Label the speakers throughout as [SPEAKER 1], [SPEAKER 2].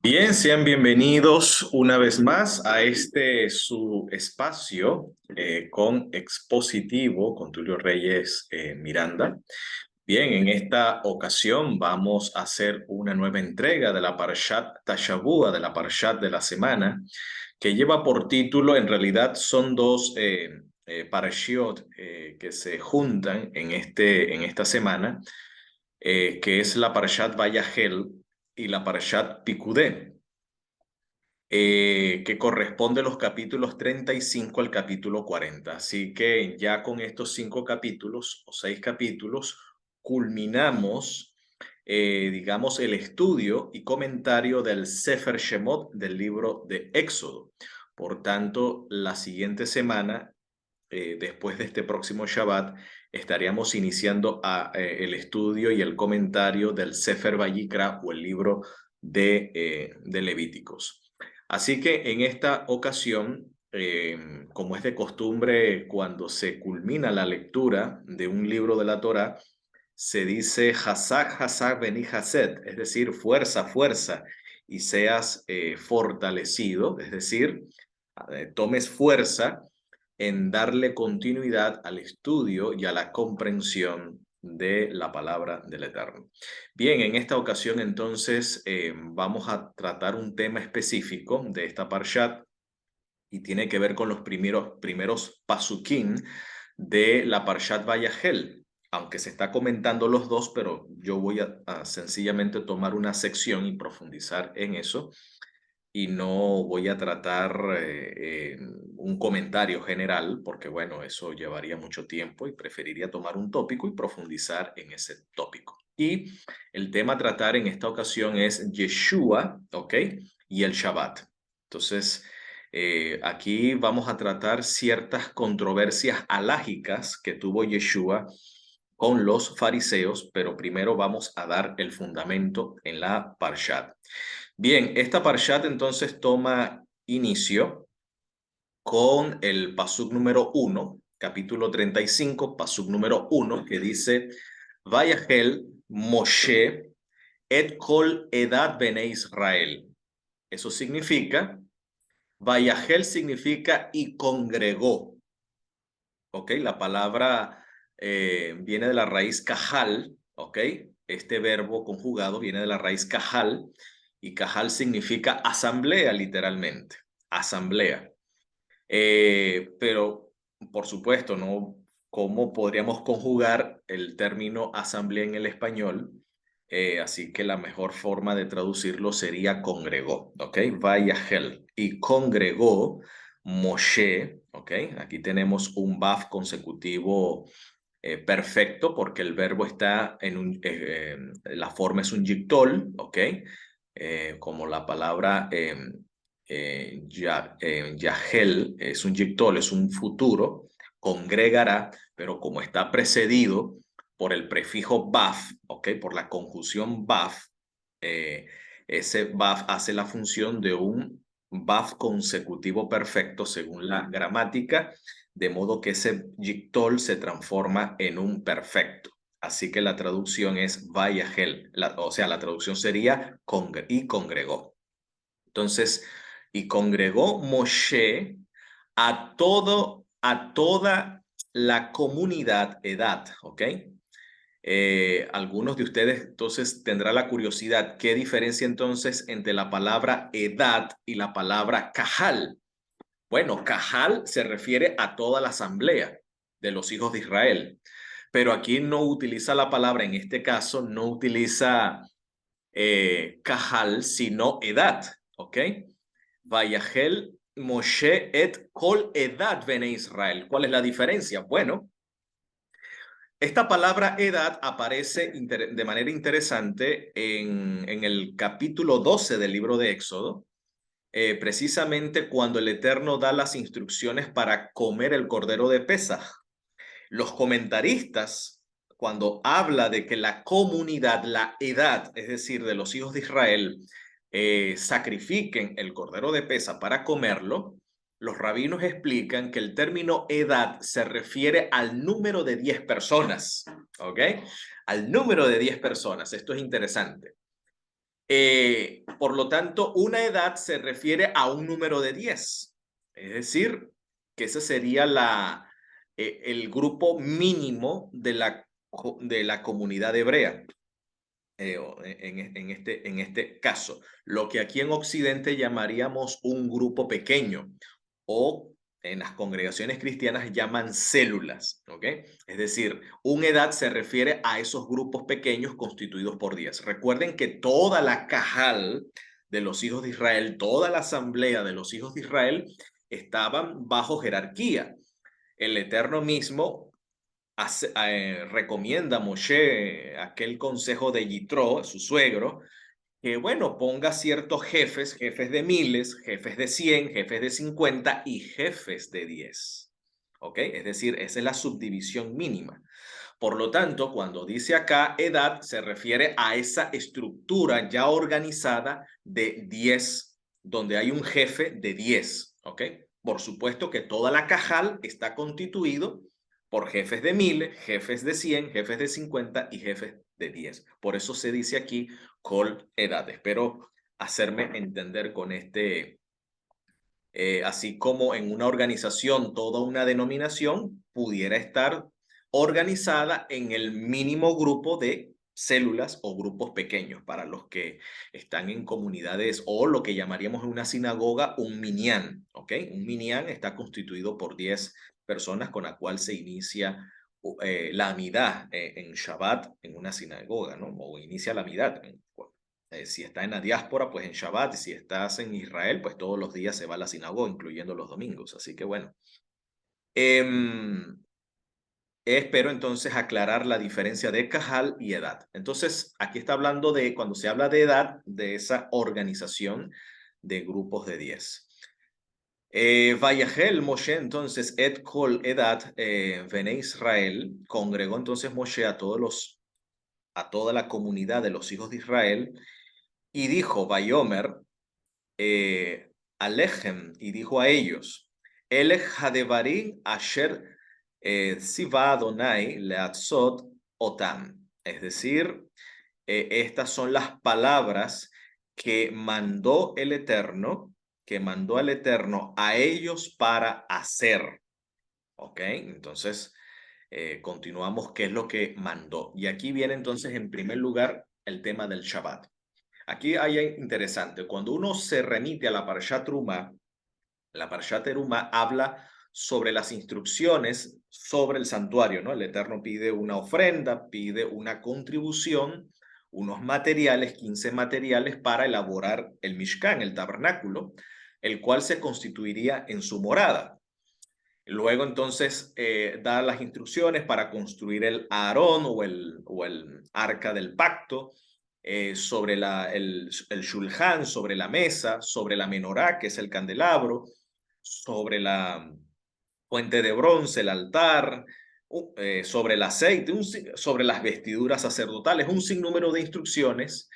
[SPEAKER 1] Bien, sean bienvenidos una vez más a este su espacio con Expositivo, con Tulio Reyes Miranda. Bien, en esta ocasión vamos a hacer una nueva entrega de la Parashat Tashavua, de la Parashat de la semana, que lleva por título, en realidad son dos parashiot que se juntan en esta semana, que es la Parashat Vayahel y la Parashat Pikudé, que corresponde los capítulos 35 al capítulo 40. Así que ya con estos 5 capítulos o 6 capítulos culminamos, digamos, el estudio y comentario del Sefer Shemot, del libro de Éxodo. Por tanto, la siguiente semana, después de este próximo Shabbat, estaríamos iniciando el estudio y el comentario del Sefer Vayikra, o el libro de Levíticos. Así que en esta ocasión, como es de costumbre, cuando se culmina la lectura de un libro de la Torá, se dice Hazak, Hazak, Beni Haset, es decir, fuerza, fuerza, y seas fortalecido, es decir, tomes fuerza en darle continuidad al estudio y a la comprensión de la palabra del Eterno. Bien, en esta ocasión entonces vamos a tratar un tema específico de esta Parshat y tiene que ver con los primeros pasukim de la Parshat Vayahel. Aunque se está comentando los dos, pero yo voy a sencillamente tomar una sección y profundizar en eso, y no voy a tratar un comentario general, porque bueno, eso llevaría mucho tiempo y preferiría tomar un tópico y profundizar en ese tópico. Y el tema a tratar en esta ocasión es Yeshua, ¿ok? Y el Shabbat. Entonces, aquí vamos a tratar ciertas controversias halágicas que tuvo Yeshua con los fariseos, pero primero vamos a dar el fundamento en la Parshat. Bien, esta Parshat entonces toma inicio con el pasuk número 1, capítulo 35, pasuk número 1, que dice: Vayahel Moshe et kol edad bene Israel. Eso significa, Vayahel significa y congregó. ¿Ok? La palabra viene de la raíz cajal, ¿ok? Este verbo conjugado viene de la raíz cajal, y cajal significa asamblea, literalmente, asamblea. Pero, por supuesto, ¿no? ¿Cómo podríamos conjugar el término asamblea en el español? Así que la mejor forma de traducirlo sería congregó, ¿ok? Vayahel. Y congregó Moshe, ¿ok? Aquí tenemos un baf consecutivo perfecto, porque el verbo está la forma es un yictol, ¿ok? Como la palabra yahel es un yictol, es un futuro, congregará, pero como está precedido por el prefijo baf, ¿ok? Por la conjunción baf, eh, ese baf hace la función de un baf consecutivo perfecto según la gramática, de modo que ese yictol se transforma en un perfecto. Así que la traducción es vayahel, o sea, la traducción sería y congregó. Entonces, y congregó Moshe a toda la comunidad edad, ¿ok? Algunos de ustedes entonces tendrán la curiosidad, ¿qué diferencia entonces entre la palabra edad y la palabra cajal? Bueno, Cajal se refiere a toda la asamblea de los hijos de Israel, pero aquí no utiliza la palabra, en este caso no utiliza Cajal, sino edad, ¿ok? Vayahel Moshe et kol edad bene Israel. ¿Cuál es la diferencia? Bueno, esta palabra edad aparece de manera interesante en el capítulo 12 del libro de Éxodo, precisamente cuando el Eterno da las instrucciones para comer el cordero de Pesaj. Los comentaristas, cuando habla de que la comunidad, la edad, es decir, de los hijos de Israel, sacrifiquen el cordero de Pesaj para comerlo, los rabinos explican que el término edad se refiere al número de 10 personas, ¿ok? Al número de 10 personas. Esto es interesante. Por lo tanto, una edad se refiere a un número de 10. Es decir, que ese sería el grupo mínimo de la comunidad hebrea. En este caso, lo que aquí en Occidente llamaríamos un grupo pequeño o en las congregaciones cristianas llaman células, ¿ok? Es decir, una edad se refiere a esos grupos pequeños constituidos por 10. Recuerden que toda la cajal de los hijos de Israel, toda la asamblea de los hijos de Israel estaban bajo jerarquía. El Eterno mismo recomienda a Moshe aquel consejo de Yitro, su suegro, que bueno, ponga ciertos jefes, jefes de miles, jefes de 100, jefes de 50 y jefes de 10. ¿Ok? Es decir, esa es la subdivisión mínima. Por lo tanto, cuando dice acá edad, se refiere a esa estructura ya organizada de 10, donde hay un jefe de 10. ¿Ok? Por supuesto que toda la cajal está constituido por jefes de 1000, jefes de 100, jefes de 50 y jefes de 10. Por eso se dice aquí Kol edad. Espero hacerme entender con así como en una organización, toda una denominación pudiera estar organizada en el mínimo grupo de células o grupos pequeños para los que están en comunidades o lo que llamaríamos en una sinagoga un minyan, ¿ok? Un minyan está constituido por 10 personas con la cual se inicia la amidad en Shabbat en una sinagoga, ¿no? O inicia la amidad. Si está en la diáspora, pues en Shabbat, y si estás en Israel, pues todos los días se va a la sinagoga, incluyendo los domingos. Así que bueno. Espero entonces aclarar la diferencia de Cajal y edad. Entonces, aquí está hablando de, cuando se habla de edad, de esa organización de grupos de 10. Vayahel Moshe, entonces, et kol edad, Bene Israel, congregó entonces Moshe a toda la comunidad de los hijos de Israel, y dijo, Vayomer, Alechem, y dijo a ellos, Elech Hadevarim Asher Siva Adonai Leatzot Otam. Es decir, estas son las palabras que mandó el Eterno, que mandó al Eterno a ellos para hacer. ¿Ok? Entonces, continuamos qué es lo que mandó. Y aquí viene entonces en primer lugar el tema del Shabbat. Aquí hay interesante, cuando uno se remite a la Parshat Terumá, la Parshat Terumá habla sobre las instrucciones sobre el santuario, ¿no? El Eterno pide una ofrenda, pide una contribución, unos materiales, 15 materiales para elaborar el Mishkan, el tabernáculo, el cual se constituiría en su morada. Luego entonces da las instrucciones para construir el Aarón o el arca del pacto, sobre el shulchan, sobre la mesa, sobre la menorá, que es el candelabro, sobre la fuente de bronce, el altar, sobre el aceite, sobre las vestiduras sacerdotales, un sinnúmero de instrucciones.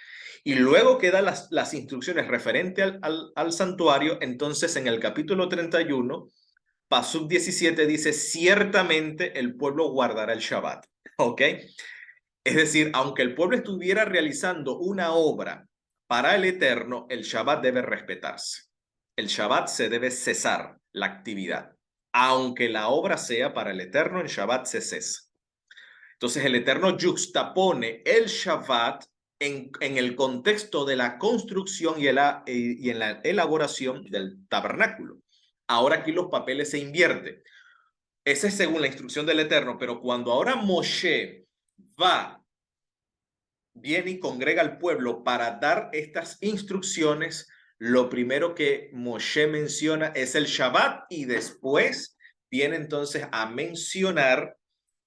[SPEAKER 1] Y luego que da las instrucciones referente al santuario, entonces en el capítulo 31, Pasuk 17 dice, ciertamente el pueblo guardará el Shabbat. ¿Ok? Es decir, aunque el pueblo estuviera realizando una obra para el Eterno, el Shabbat debe respetarse. El Shabbat se debe cesar la actividad. Aunque la obra sea para el Eterno, el Shabbat se cesa. Entonces el Eterno juxtapone el Shabbat en el contexto de la construcción y en la elaboración del tabernáculo. Ahora aquí los papeles se invierten. Ese es según la instrucción del Eterno, pero cuando ahora Moshe viene y congrega al pueblo para dar estas instrucciones, lo primero que Moshe menciona es el Shabbat y después viene entonces a mencionar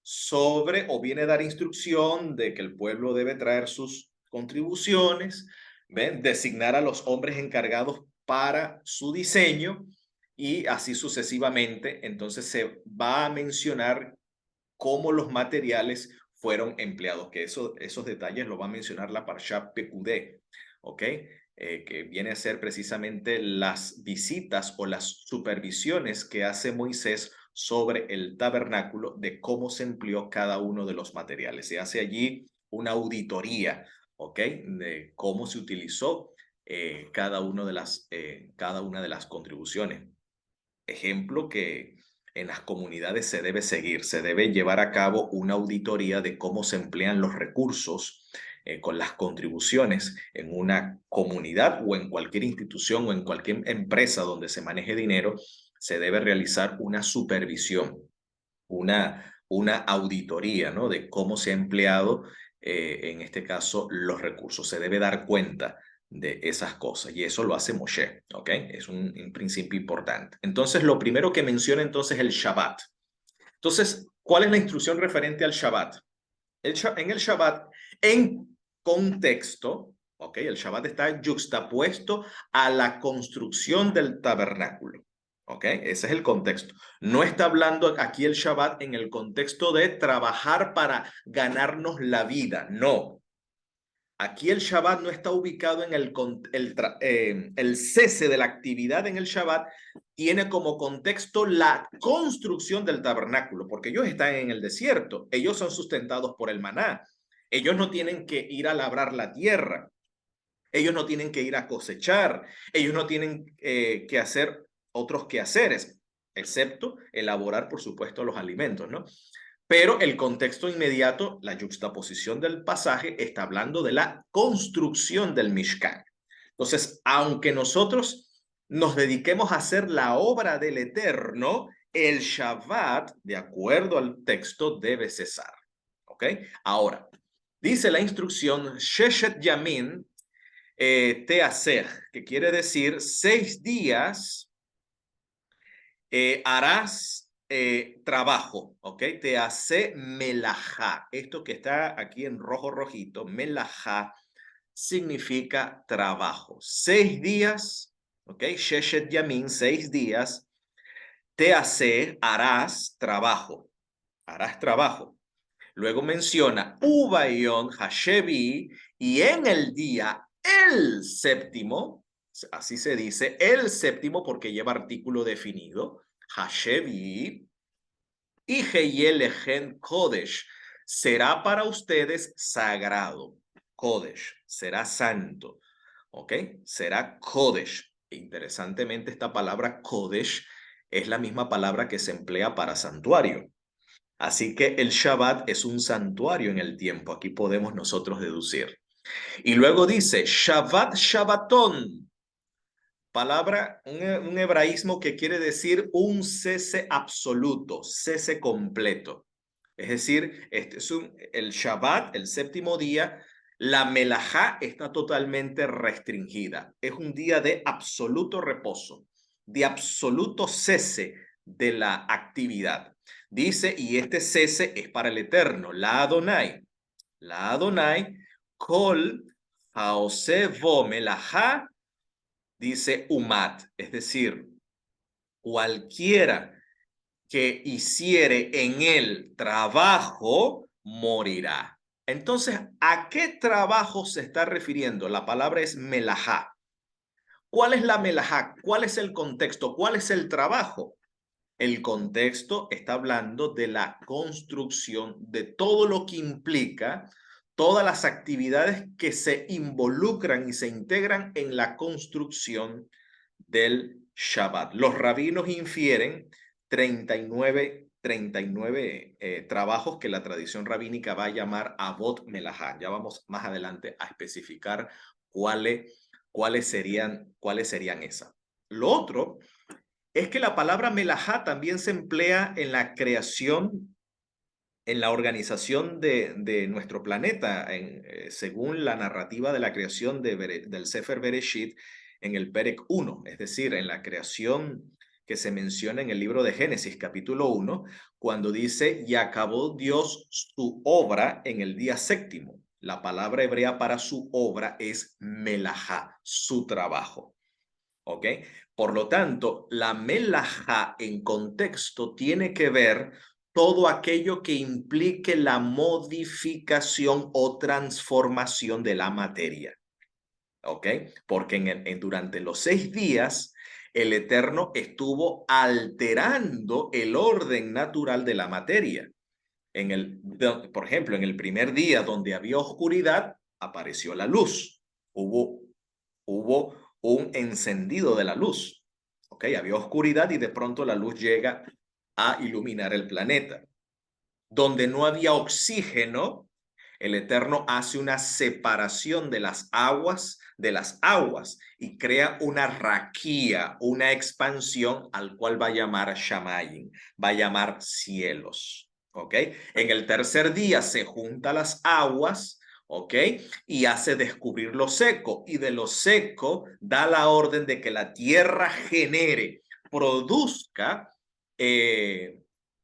[SPEAKER 1] sobre o viene a dar instrucción de que el pueblo debe traer sus contribuciones, ¿ven? Designar a los hombres encargados para su diseño y así sucesivamente. Entonces se va a mencionar cómo los materiales fueron empleados, que esos detalles lo va a mencionar la Parsha Pekudé, ¿ok? Que viene a ser precisamente las visitas o las supervisiones que hace Moisés sobre el tabernáculo, de cómo se empleó cada uno de los materiales. Se hace allí una auditoría, ¿ok? De cómo se utilizó cada una de las contribuciones. Ejemplo que en las comunidades se debe seguir, se debe llevar a cabo una auditoría de cómo se emplean los recursos con las contribuciones en una comunidad o en cualquier institución o en cualquier empresa donde se maneje dinero. Se debe realizar una supervisión, una auditoría, ¿no? De cómo se ha empleado, en este caso, los recursos. Se debe dar cuenta de esas cosas y eso lo hace Moshe, ¿ok? Es un principio importante. Entonces, lo primero que menciona entonces es el Shabbat. Entonces, ¿cuál es la instrucción referente al Shabbat? En el Shabbat, en contexto, ¿ok? El Shabbat está yuxtapuesto a la construcción del tabernáculo. ¿Ok? Ese es el contexto. No está hablando aquí el Shabbat en el contexto de trabajar para ganarnos la vida. No. Aquí el Shabbat no está ubicado en el cese de la actividad en el Shabbat, tiene como contexto la construcción del tabernáculo, porque ellos están en el desierto, ellos son sustentados por el maná, ellos no tienen que ir a labrar la tierra, ellos no tienen que ir a cosechar, ellos no tienen que hacer otros quehaceres, excepto elaborar, por supuesto, los alimentos, ¿no? Pero el contexto inmediato, la yuxtaposición del pasaje, está hablando de la construcción del Mishkan. Entonces, aunque nosotros nos dediquemos a hacer la obra del Eterno, el Shabbat, de acuerdo al texto, debe cesar. ¿Ok? Ahora, dice la instrucción, Sheshet Yamin Teaser, que quiere decir 6 días harás trabajo, ¿ok? Te hace melajá. Esto que está aquí en rojo rojito, melajá, significa trabajo. 6 días, ¿ok? Sheshet Yamin, 6 días. Te hace, harás trabajo. Harás trabajo. Luego menciona Ubayon Hashevi, y en el día el séptimo, así se dice, el séptimo porque lleva artículo definido, Hashevi, y Heyelehen Kodesh, será para ustedes sagrado. Kodesh, será santo, ¿ok? Será Kodesh. Interesantemente, esta palabra Kodesh es la misma palabra que se emplea para santuario. Así que el Shabbat es un santuario en el tiempo. Aquí podemos nosotros deducir. Y luego dice Shabbat Shabbaton, palabra, un hebraísmo que quiere decir un cese absoluto, cese completo. Es decir, este es el Shabbat, el séptimo día, la melajá está totalmente restringida. Es un día de absoluto reposo, de absoluto cese de la actividad. Dice, y este cese es para el Eterno, la Adonai. La Adonai, Kol Haose Vo Melajá, dice Umat, es decir, cualquiera que hiciere en él trabajo, morirá. Entonces, ¿a qué trabajo se está refiriendo? La palabra es melajá. ¿Cuál es la melajá? ¿Cuál es el contexto? ¿Cuál es el trabajo? El contexto está hablando de la construcción, de todo lo que implica, todas las actividades que se involucran y se integran en la construcción del Shabbat. Los rabinos infieren 39 trabajos que la tradición rabínica va a llamar Avot Melajá. Ya vamos más adelante a especificar cuáles serían esas. Lo otro es que la palabra melajá también se emplea en la creación, en la organización de nuestro planeta, según la narrativa de la creación del Sefer Bereshit en el Perek 1, es decir, en la creación que se menciona en el libro de Génesis, capítulo 1, cuando dice, y acabó Dios su obra en el día séptimo. La palabra hebrea para su obra es melajá, su trabajo. ¿Ok? Por lo tanto, la melajá en contexto tiene que ver todo aquello que implique la modificación o transformación de la materia. ¿Ok? Porque durante los 6 días, el Eterno estuvo alterando el orden natural de la materia. Por ejemplo, en el primer día donde había oscuridad, apareció la luz. Hubo un encendido de la luz. ¿Ok? Había oscuridad y de pronto la luz llega a iluminar el planeta. Donde no había oxígeno, el Eterno hace una separación de las aguas y crea una raquía, una expansión al cual va a llamar Shamayim, va a llamar cielos. ¿Ok? En el tercer día se juntan las aguas, ¿ok? Y hace descubrir lo seco, y de lo seco da la orden de que la tierra genere, produzca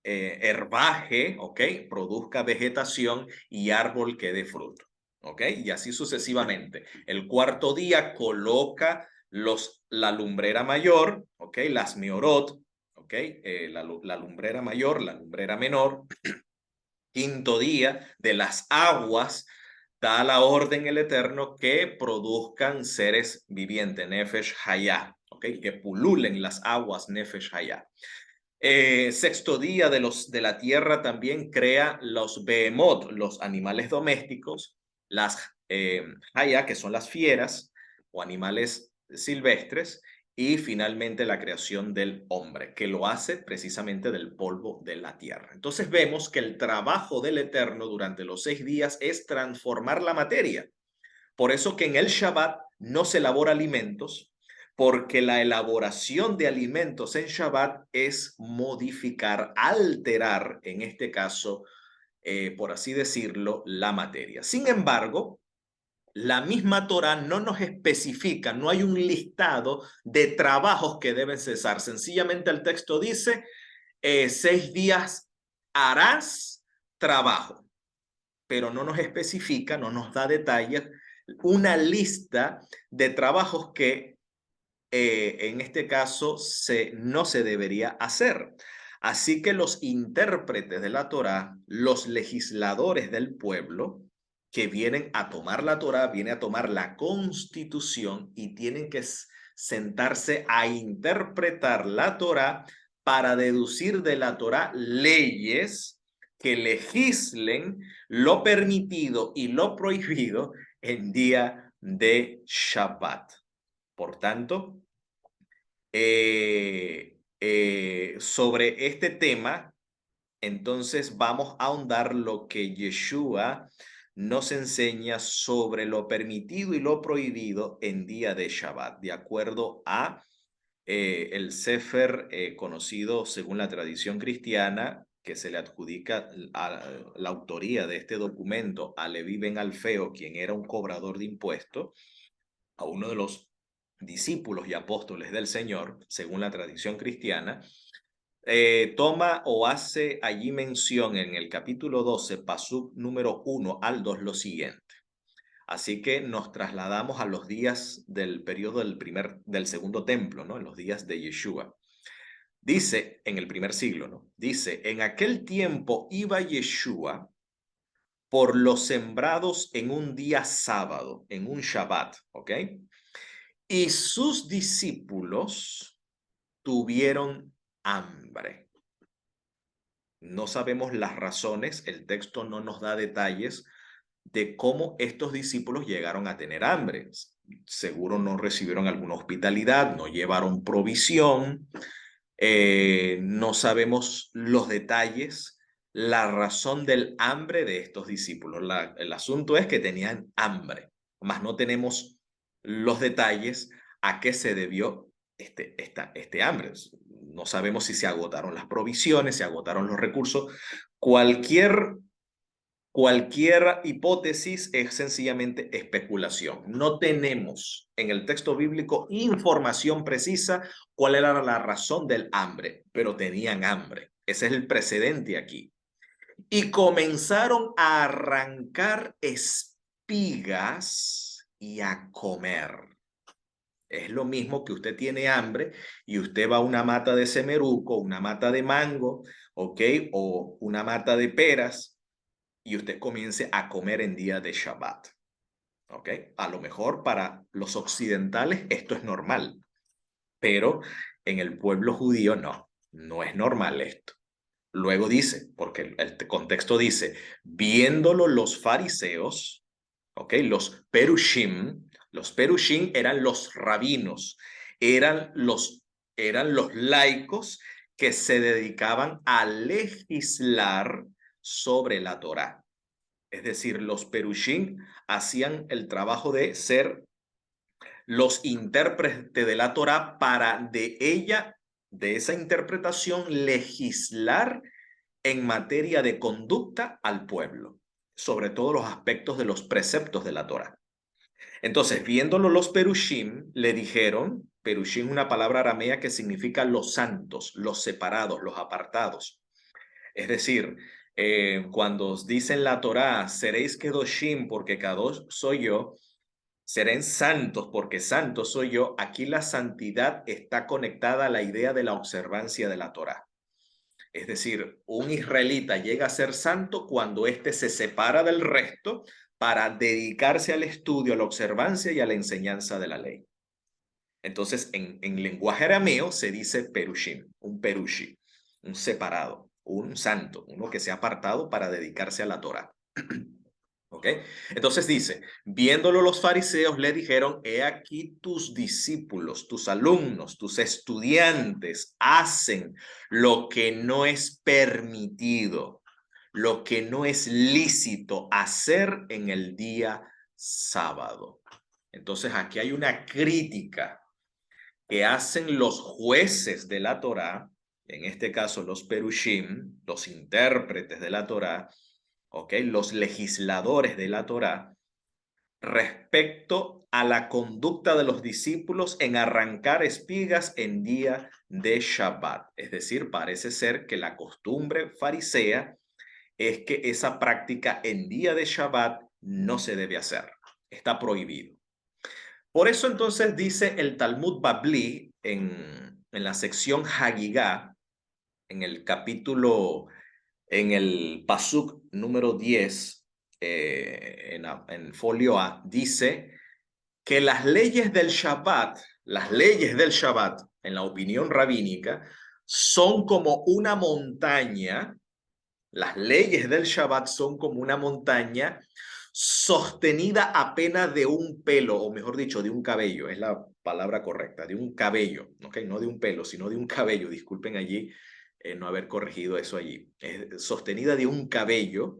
[SPEAKER 1] herbaje, ¿ok? Produzca vegetación y árbol que dé fruto, ¿ok? Y así sucesivamente. El cuarto día coloca la lumbrera mayor, ¿ok? Las meorot, ¿ok? La lumbrera mayor, la lumbrera menor. Quinto día de las aguas, da la orden el Eterno que produzcan seres vivientes, Nefesh Hayah, ¿ok? Que pululen las aguas, Nefesh Hayah. Sexto día de la tierra también crea los behemoth, los animales domésticos, las haya, que son las fieras o animales silvestres, y finalmente la creación del hombre, que lo hace precisamente del polvo de la tierra. Entonces vemos que el trabajo del Eterno durante los 6 días es transformar la materia. Por eso que en el Shabbat no se elabora alimentos, porque la elaboración de alimentos en Shabbat es modificar, alterar, en este caso, por así decirlo, la materia. Sin embargo, la misma Torah no nos especifica, no hay un listado de trabajos que deben cesar. Sencillamente el texto dice, 6 días harás trabajo, pero no nos especifica, no nos da detalles, una lista de trabajos que en este caso no se debería hacer. Así que los intérpretes de la Torá, los legisladores del pueblo, que vienen a tomar la Torá, vienen a tomar la Constitución y tienen que sentarse a interpretar la Torá para deducir de la Torá leyes que legislen lo permitido y lo prohibido en día de Shabbat. Por tanto, sobre este tema, entonces vamos a ahondar lo que Yeshua nos enseña sobre lo permitido y lo prohibido en día de Shabbat, de acuerdo a el Sefer conocido según la tradición cristiana, que se le adjudica a la autoría de este documento a Leví ben Alfeo, quien era un cobrador de impuestos, a uno de los discípulos y apóstoles del Señor, según la tradición cristiana. Toma o hace allí mención en el capítulo 12, pasuk número 1 al 2, lo siguiente. Así que nos trasladamos a los días del periodo del segundo templo, ¿no? En los días de Yeshua. Dice, en el primer siglo, ¿no? Dice, en aquel tiempo iba Yeshua por los sembrados en un día sábado, en un Shabbat, ¿ok? Y sus discípulos tuvieron hambre. No sabemos las razones, el texto no nos da detalles de cómo estos discípulos llegaron a tener hambre. Seguro no recibieron alguna hospitalidad, no llevaron provisión, no sabemos los detalles, la razón del hambre de estos discípulos. El asunto es que tenían hambre, mas no tenemos los detalles a qué se debió este hambre. No sabemos si se agotaron las provisiones, se agotaron los recursos. Cualquier hipótesis es sencillamente especulación. No tenemos en el texto bíblico información precisa cuál era la razón del hambre, pero tenían hambre. Ese es el precedente aquí. Y comenzaron a arrancar espigas y a comer. Es lo mismo que usted tiene hambre y usted va a una mata de semeruco, una mata de mango, ¿ok? O una mata de peras, y usted comience a comer en día de Shabbat. ¿Ok? A lo mejor para los occidentales esto es normal, pero en el pueblo judío no es normal esto. Luego dice, porque el contexto dice, viéndolo los fariseos, ¿ok? Los perushim eran los rabinos, eran los, eran los laicos que se dedicaban a legislar sobre la Torá. Es decir, los perushim hacían el trabajo de ser los intérpretes de la Torá para de ella, de esa interpretación, legislar en materia de conducta al pueblo, sobre todo los aspectos de los preceptos de la Torá. Entonces, viéndolo los perushim, le dijeron, perushim es una palabra aramea que significa los santos, los separados, los apartados. Es decir, cuando os dicen la Torá, seréis kedoshim porque kadosh soy yo, seréis santos porque santo soy yo, aquí la santidad está conectada a la idea de la observancia de la Torá. Es decir, un israelita llega a ser santo cuando éste se separa del resto para dedicarse al estudio, a la observancia y a la enseñanza de la ley. Entonces, en lenguaje arameo se dice perushim, un perushi, un separado, un santo, uno que se ha apartado para dedicarse a la Torah. ¿Ok? Entonces dice, viéndolo los fariseos le dijeron, he aquí tus discípulos, tus alumnos, tus estudiantes hacen lo que no es permitido, lo que no es lícito hacer en el día sábado. Entonces aquí hay una crítica que hacen los jueces de la Torá, en este caso los perushim, los intérpretes de la Torá, ¿okay? Los legisladores de la Torá, respecto a la conducta de los discípulos en arrancar espigas en día de Shabbat. Es decir, parece ser que la costumbre farisea es que esa práctica en día de Shabbat no se debe hacer, está prohibido. Por eso entonces dice el Talmud Babli en la sección Hagigá, en el capítulo, en el Pasuk número 10, en folio A, dice que las leyes del Shabbat, en la opinión rabínica, son como una montaña. Las leyes del Shabbat son como una montaña sostenida apenas de un pelo, o mejor dicho, de un cabello, es la palabra correcta, de un cabello, ¿ok? No de un pelo, sino de un cabello. Disculpen allí no haber corregido eso allí. Es sostenida de un cabello,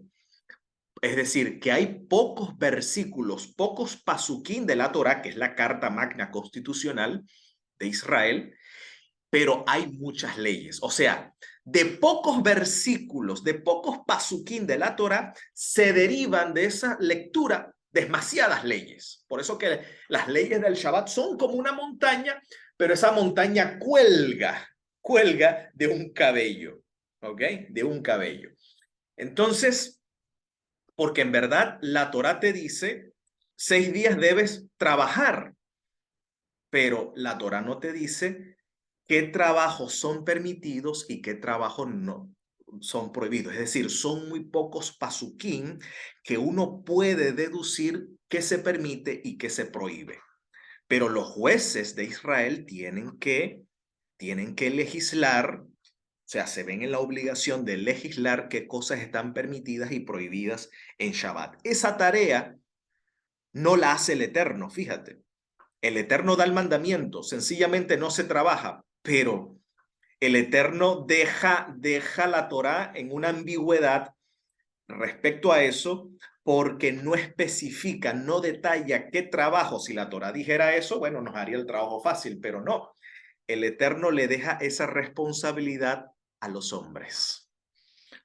[SPEAKER 1] es decir, que hay pocos versículos, pocos pasuquín de la Torá, que es la carta magna constitucional de Israel, pero hay muchas leyes. O sea, de pocos versículos, de pocos pasuquín de la Torah, se derivan de esa lectura demasiadas leyes. Por eso que las leyes del Shabbat son como una montaña, pero esa montaña cuelga de un cabello, ¿ok? De un cabello. Entonces, porque en verdad la Torah te dice, 6 días debes trabajar, pero la Torah no te dice qué trabajos son permitidos y qué trabajos no son prohibidos. Es decir, son muy pocos pasuquín que uno puede deducir qué se permite y qué se prohíbe. Pero los jueces de Israel tienen que legislar, o sea, se ven en la obligación de legislar qué cosas están permitidas y prohibidas en Shabbat. Esa tarea no la hace el Eterno, fíjate. El Eterno da el mandamiento, sencillamente no se trabaja, pero el Eterno deja la Torá en una ambigüedad respecto a eso, porque no especifica, no detalla qué trabajo. Si la Torá dijera eso, bueno, nos haría el trabajo fácil, pero no. El Eterno le deja esa responsabilidad a los hombres,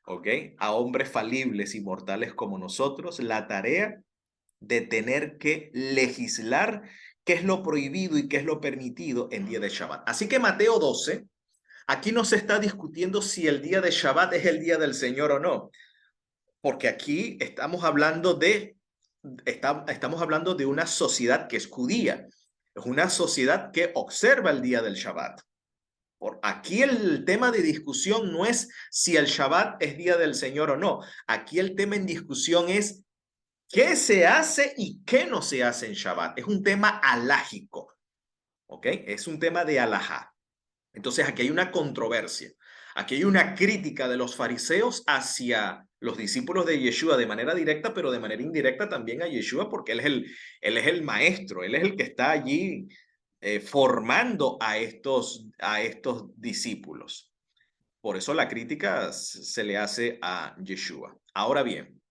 [SPEAKER 1] ¿ok? A hombres falibles y mortales como nosotros, la tarea de tener que legislar qué es lo prohibido y qué es lo permitido en día de Shabbat. Así que Mateo 12, aquí no se está discutiendo si el día de Shabbat es el día del Señor o no, porque aquí estamos hablando de una sociedad que es judía, es una sociedad que observa el día del Shabbat. Por aquí el tema de discusión no es si el Shabbat es día del Señor o no. Aquí el tema en discusión es qué se hace y qué no se hace en Shabbat. Es un tema alágico, ¿ok? Es un tema de alajá. Entonces aquí hay una controversia. Aquí hay una crítica de los fariseos hacia los discípulos de Yeshua de manera directa, pero de manera indirecta también a Yeshua, porque él es el maestro, él es el que está allí formando a estos discípulos. Por eso la crítica se le hace a Yeshua. Ahora bien,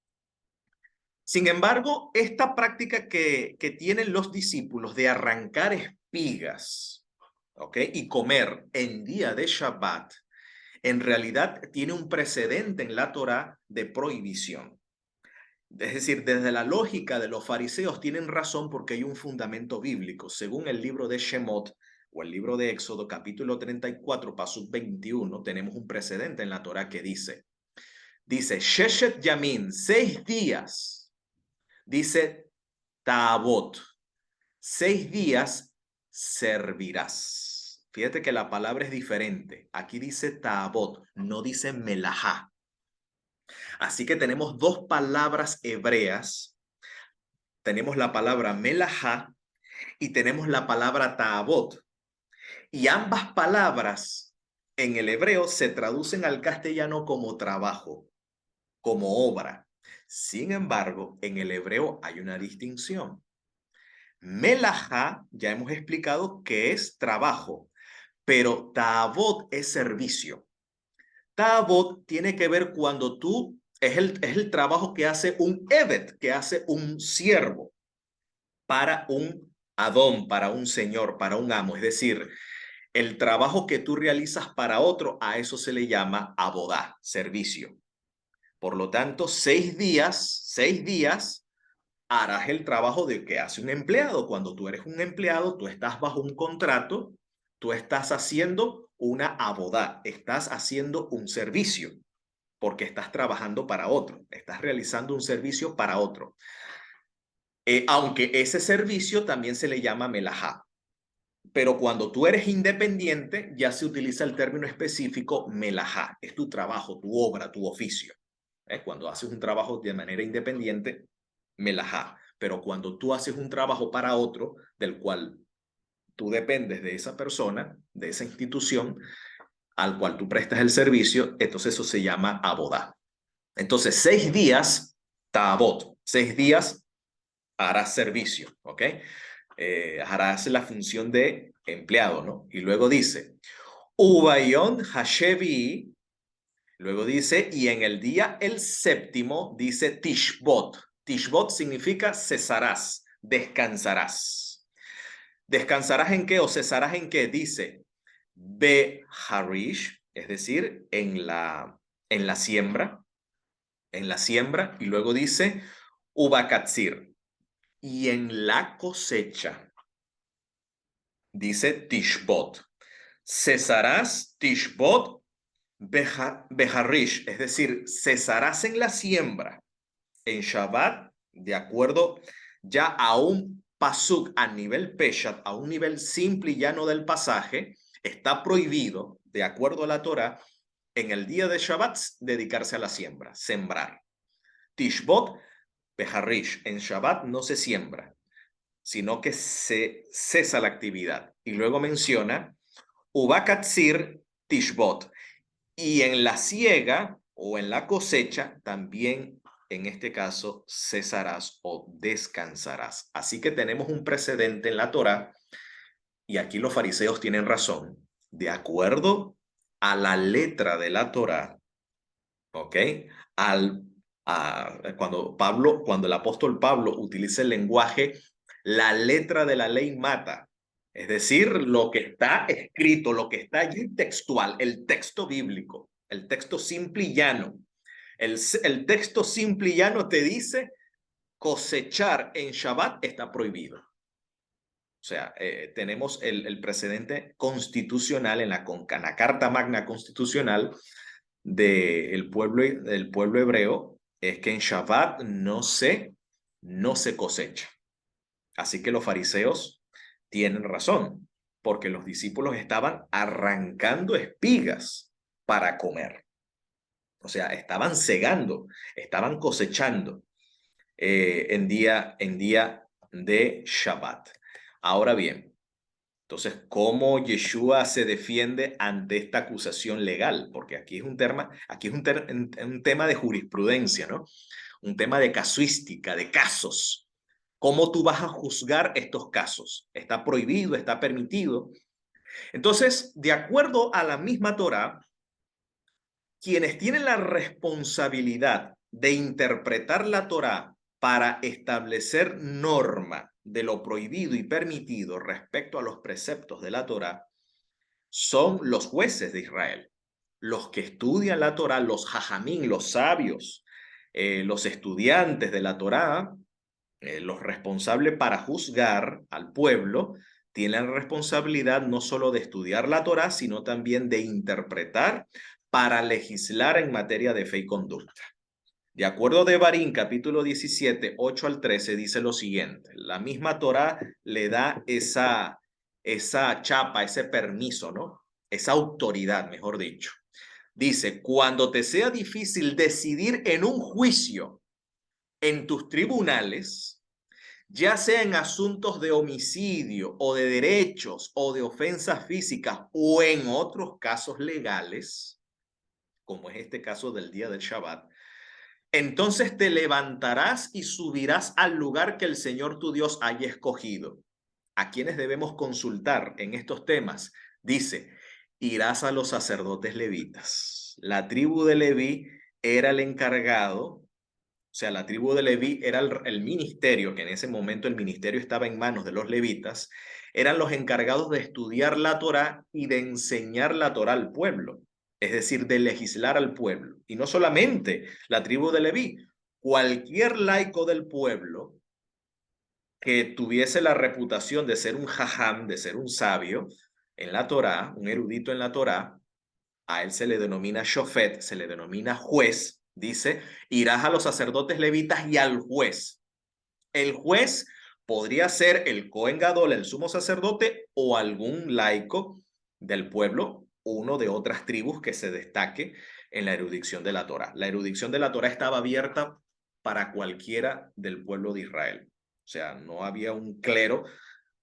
[SPEAKER 1] sin embargo, esta práctica que tienen los discípulos de arrancar espigas, ¿ok? Y comer en día de Shabbat, en realidad tiene un precedente en la Torá de prohibición. Es decir, desde la lógica de los fariseos tienen razón porque hay un fundamento bíblico. Según el libro de Shemot o el libro de Éxodo, capítulo 34, pasuk 21, tenemos un precedente en la Torá que dice, Sheshet Yamin, 6 días, dice Taabot, 6 días servirás. Fíjate que la palabra es diferente. Aquí dice Taabot, no dice Melajá. Así que tenemos dos palabras hebreas. Tenemos la palabra Melajá y tenemos la palabra Taabot. Y ambas palabras en el hebreo se traducen al castellano como trabajo, como obra. Sin embargo, en el hebreo hay una distinción. Melajá, ya hemos explicado que es trabajo, pero Taabot es servicio. Taabot tiene que ver cuando es el trabajo que hace un Eved, que hace un siervo para un Adón, para un señor, para un amo. Es decir, el trabajo que tú realizas para otro, a eso se le llama abodá, servicio. Por lo tanto, 6 días harás el trabajo de que hace un empleado. Cuando tú eres un empleado, tú estás bajo un contrato, tú estás haciendo una abodá, estás haciendo un servicio, porque estás trabajando para otro, estás realizando un servicio para otro. Aunque ese servicio también se le llama melajá. Pero cuando tú eres independiente, ya se utiliza el término específico melajá. Es tu trabajo, tu obra, tu oficio. Cuando haces un trabajo de manera independiente, melajá. Pero cuando tú haces un trabajo para otro, del cual tú dependes de esa persona, de esa institución, al cual tú prestas el servicio, entonces eso se llama abodá. Entonces, 6 días, tabot, 6 días harás servicio, ¿ok? Harás la función de empleado, ¿no? Y luego dice, Ubayon Hashevi, luego dice, y en el día el séptimo dice Tishbot. Tishbot significa cesarás, descansarás. ¿Descansarás en qué o cesarás en qué? Dice, Harish, es decir, en la siembra, y luego dice, Ubakatsir, y en la cosecha, dice Tishbot. Cesarás Tishbot Beharish, es decir, cesarás en la siembra, en Shabbat, de acuerdo ya a un pasuk a nivel Peshat, a un nivel simple y llano del pasaje, está prohibido, de acuerdo a la Torah, en el día de Shabbat dedicarse a la siembra, sembrar. Tishbot Beharish, en Shabbat no se siembra, sino que se cesa la actividad. Y luego menciona Ubakatsir Tishbot. Y en la siega o en la cosecha también, en este caso, cesarás o descansarás. Así que tenemos un precedente en la Torá, y aquí los fariseos tienen razón. De acuerdo a la letra de la Torá, ¿ok? Cuando el apóstol Pablo utiliza el lenguaje, la letra de la ley mata. Es decir, lo que está escrito, lo que está allí textual, el texto bíblico, el texto simple y llano. El texto simple y llano te dice cosechar en Shabbat está prohibido. O sea, tenemos el precedente constitucional en la Carta Magna Constitucional del pueblo hebreo, es que en Shabbat no se cosecha. Así que los fariseos tienen razón, porque los discípulos estaban arrancando espigas para comer. O sea, estaban segando, estaban cosechando en día de Shabbat. Ahora bien, Entonces, ¿cómo Yeshua se defiende ante esta acusación legal? Porque aquí es un un tema de jurisprudencia, ¿no? Un tema de casuística, de casos. ¿Cómo tú vas a juzgar estos casos? ¿Está prohibido? ¿Está permitido? Entonces, de acuerdo a la misma Torá, quienes tienen la responsabilidad de interpretar la Torá para establecer norma de lo prohibido y permitido respecto a los preceptos de la Torá son los jueces de Israel, los que estudian la Torá, los jajamín, los sabios, los estudiantes de la Torá, los responsables para juzgar al pueblo, tienen la responsabilidad no solo de estudiar la Torá, sino también de interpretar para legislar en materia de fe y conducta. De acuerdo a Devarim, capítulo 17, 8 al 13, dice lo siguiente. La misma Torá le da esa chapa, ese permiso, ¿no? Esa autoridad, mejor dicho. Dice, cuando te sea difícil decidir en un juicio en tus tribunales, ya sea en asuntos de homicidio o de derechos o de ofensas físicas o en otros casos legales, como es este caso del día del Shabbat, entonces te levantarás y subirás al lugar que el Señor tu Dios haya escogido. ¿A quienes debemos consultar en estos temas? Dice, irás a los sacerdotes levitas. La tribu de Leví era el encargado, o sea, la tribu de Leví era el ministerio, que en ese momento el ministerio estaba en manos de los levitas, eran los encargados de estudiar la Torá y de enseñar la Torá al pueblo, es decir, de legislar al pueblo. Y no solamente la tribu de Leví, cualquier laico del pueblo que tuviese la reputación de ser un jajam, de ser un sabio en la Torá, un erudito en la Torá, a él se le denomina shofet, se le denomina juez, dice, irás a los sacerdotes levitas y al juez. El juez podría ser el Cohen Gadol, el sumo sacerdote, o algún laico del pueblo, uno de otras tribus que se destaque en la erudición de la Torá. La erudición de la Torá estaba abierta para cualquiera del pueblo de Israel. O sea, no había un clero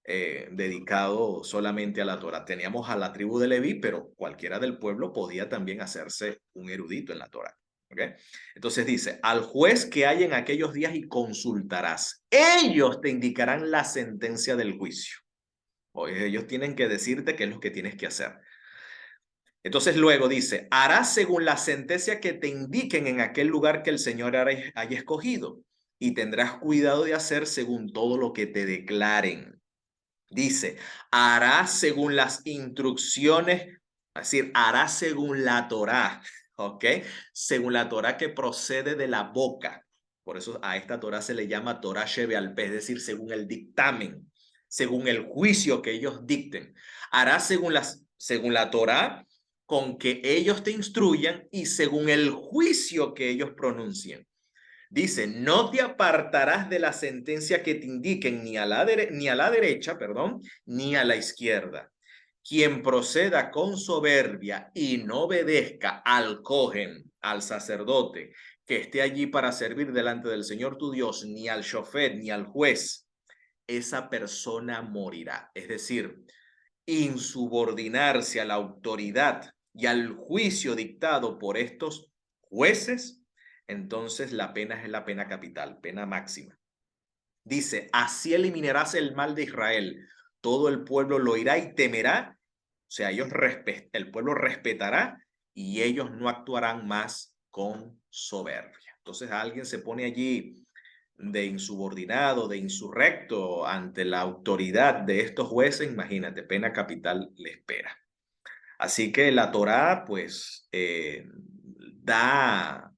[SPEAKER 1] dedicado solamente a la Torá. Teníamos a la tribu de Leví, pero cualquiera del pueblo podía también hacerse un erudito en la Torá. ¿Okay? Entonces dice, al juez que hay en aquellos días y consultarás. Ellos te indicarán la sentencia del juicio. O ellos tienen que decirte qué es lo que tienes que hacer. Entonces luego dice, harás según la sentencia que te indiquen en aquel lugar que el Señor haya escogido y tendrás cuidado de hacer según todo lo que te declaren. Dice, harás según las instrucciones, es decir, harás según la Torá, ¿ok? Según la Torá que procede de la boca. Por eso a esta Torá se le llama Torá Sheve al Pez, es decir, según el dictamen, según el juicio que ellos dicten. Harás según la Torá con que ellos te instruyan y según el juicio que ellos pronuncien. Dice, no te apartarás de la sentencia que te indiquen ni a la derecha, perdón, ni a la izquierda. Quien proceda con soberbia y no obedezca al cohen, al sacerdote, que esté allí para servir delante del Señor tu Dios, ni al shofet, ni al juez, esa persona morirá. Es decir, insubordinarse a la autoridad y al juicio dictado por estos jueces, entonces la pena es la pena capital, pena máxima. Dice, así eliminarás el mal de Israel. Todo el pueblo lo oirá y temerá. O sea, el pueblo respetará y ellos no actuarán más con soberbia. Entonces alguien se pone allí de insubordinado, de insurrecto ante la autoridad de estos jueces, imagínate, pena capital le espera. Así que la Torá, pues, da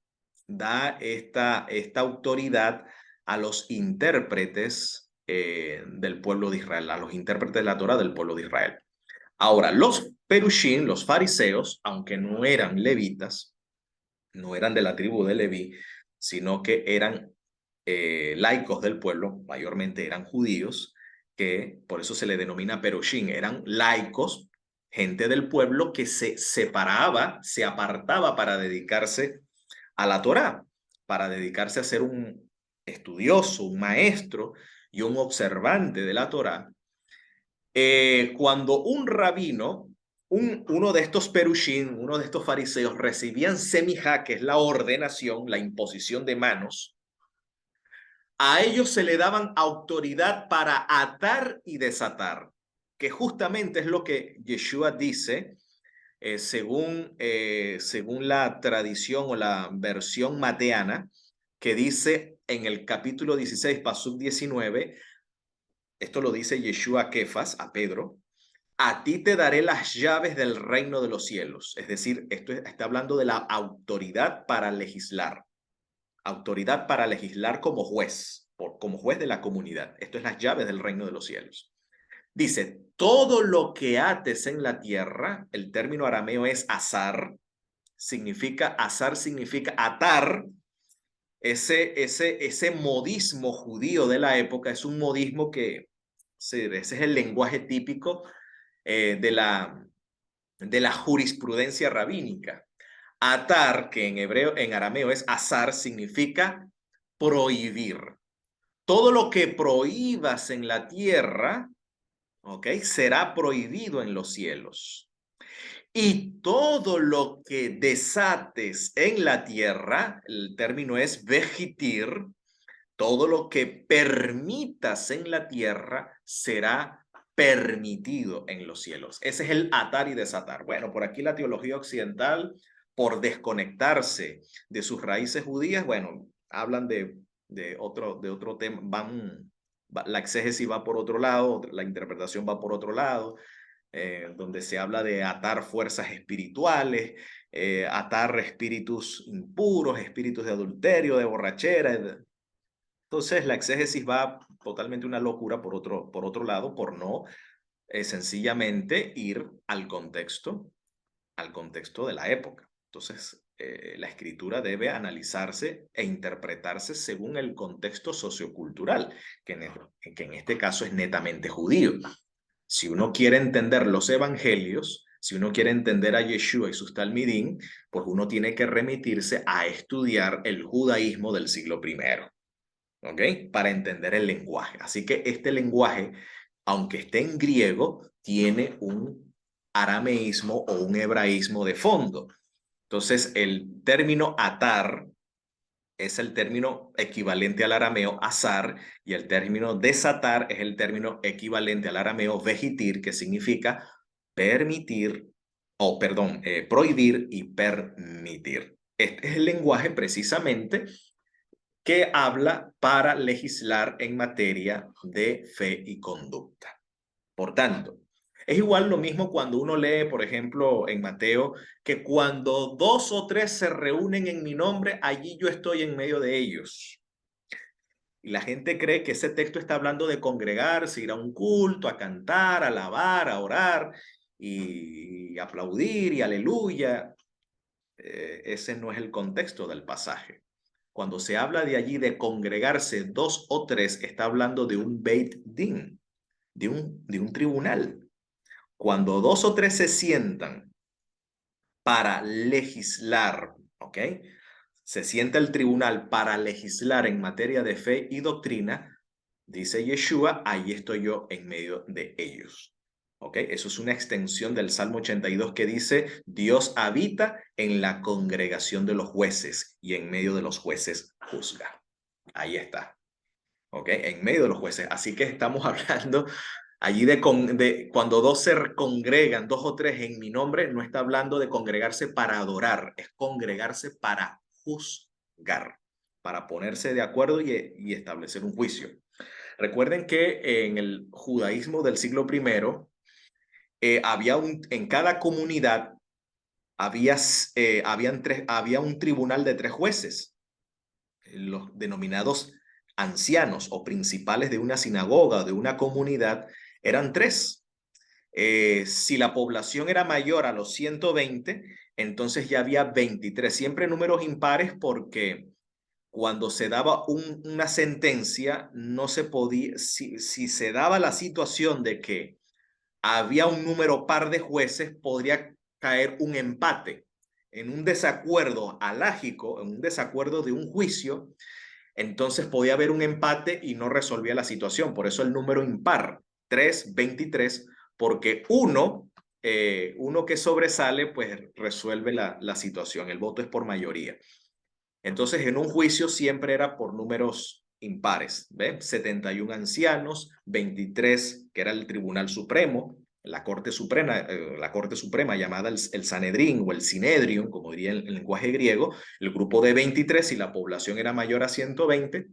[SPEAKER 1] esta autoridad a los intérpretes del pueblo de Israel, a los intérpretes de la Torá del pueblo de Israel. Ahora, los perushim, los fariseos, aunque no eran levitas, no eran de la tribu de Leví, sino que eran laicos del pueblo, mayormente eran judíos, que por eso se le denomina perushim, eran laicos, gente del pueblo que se separaba, se apartaba para dedicarse a la Torá, para dedicarse a ser un estudioso, un maestro y un observante de la Torá. Cuando un rabino, uno de estos perushim, uno de estos fariseos, recibían semijá, que es la ordenación, la imposición de manos, a ellos se le daban autoridad para atar y desatar, que justamente es lo que Yeshua dice, según la tradición o la versión mateana, que dice en el capítulo 16, Pasuk 19, esto lo dice Yeshua a Kefas, a Pedro: a ti te daré las llaves del reino de los cielos. Es decir, esto está hablando de la autoridad para legislar. Autoridad para legislar como juez, como juez de la comunidad. Esto es las llaves del reino de los cielos. Dice, todo lo que ates en la tierra, el término arameo es azar, significa atar. Ese modismo judío de la época es un modismo que, ese es el lenguaje típico de la jurisprudencia rabínica. Atar, que en arameo es azar, significa prohibir. Todo lo que prohíbas en la tierra, ¿ok?, será prohibido en los cielos. Y todo lo que desates en la tierra, el término es vejitir, todo lo que permitas en la tierra será permitido en los cielos. Ese es el atar y desatar. Bueno, por aquí la teología occidental, por desconectarse de sus raíces judías, bueno, hablan de otro tema, la exégesis va por otro lado, la interpretación va por otro lado, donde se habla de atar fuerzas espirituales, atar espíritus impuros, espíritus de adulterio, de borrachera. Entonces la exégesis va totalmente una locura por otro lado, por no sencillamente ir al contexto de la época. Entonces, la escritura debe analizarse e interpretarse según el contexto sociocultural, que en este caso es netamente judío. Si uno quiere entender los evangelios, si uno quiere entender a Yeshua y sus talmidín, pues uno tiene que remitirse a estudiar el judaísmo del siglo I, ¿ok?, para entender el lenguaje. Así que este lenguaje, aunque esté en griego, tiene un arameísmo o un hebraísmo de fondo. Entonces, el término atar es el término equivalente al arameo azar, y el término desatar es el término equivalente al arameo vejitir, que significa permitir, prohibir y permitir. Este es el lenguaje precisamente que habla para legislar en materia de fe y conducta. Por tanto, es igual lo mismo cuando uno lee, por ejemplo, en Mateo, que cuando 2 o 3 se reúnen en mi nombre, allí yo estoy en medio de ellos. Y la gente cree que ese texto está hablando de congregarse, ir a un culto, a cantar, a alabar, a orar y aplaudir y aleluya. Ese no es el contexto del pasaje. Cuando se habla de allí de congregarse 2 o 3, está hablando de un Beit Din, de un tribunal. Cuando 2 o 3 se sientan para legislar, ¿ok? Se sienta el tribunal para legislar en materia de fe y doctrina, dice Yeshua, ahí estoy yo en medio de ellos. ¿Ok? Eso es una extensión del Salmo 82 que dice, Dios habita en la congregación de los jueces y en medio de los jueces juzga. Ahí está. ¿Ok? En medio de los jueces. Así que estamos hablando allí de cuando 2 se congregan, 2 o 3 en mi nombre, no está hablando de congregarse para adorar, es congregarse para juzgar, para ponerse de acuerdo y establecer un juicio. Recuerden que en el judaísmo del siglo I, en cada comunidad había un tribunal de 3 jueces, los denominados ancianos o principales de una sinagoga o de una comunidad eran 3. Si la población era mayor a los 120, entonces ya había 23, siempre números impares, porque cuando se daba una sentencia, no se podía, si se daba la situación de que había un número par de jueces, podría caer un empate en un desacuerdo alágico, en un desacuerdo de un juicio. Entonces podía haber un empate y no resolvía la situación. Por eso el número impar, 3, 23, porque uno que sobresale, pues resuelve la situación. El voto es por mayoría. Entonces, en un juicio siempre era por números impares, ¿ve? 71 ancianos, 23, que era el Tribunal Supremo, la Corte Suprema llamada el Sanedrín o el Sinedrion, como diría el lenguaje griego, el grupo de 23, y la población era mayor a 120,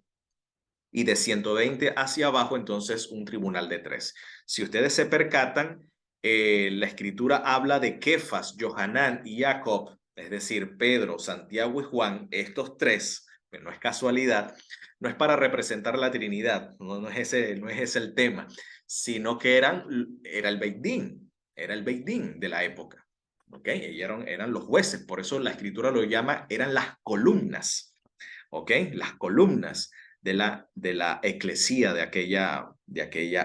[SPEAKER 1] y de 120 hacia abajo, entonces un tribunal de 3. Si ustedes se percatan, la escritura habla de Kefas, Johanán y Jacob, es decir, Pedro, Santiago y Juan, estos tres, pero no es casualidad, no es para representar la Trinidad, no es ese el tema, sino que era el Beit Din, era el Beit Din de la época. ¿Ok? Eran los jueces, por eso la escritura lo llama, eran las columnas. ¿Ok? Las columnas de la eclesía de aquella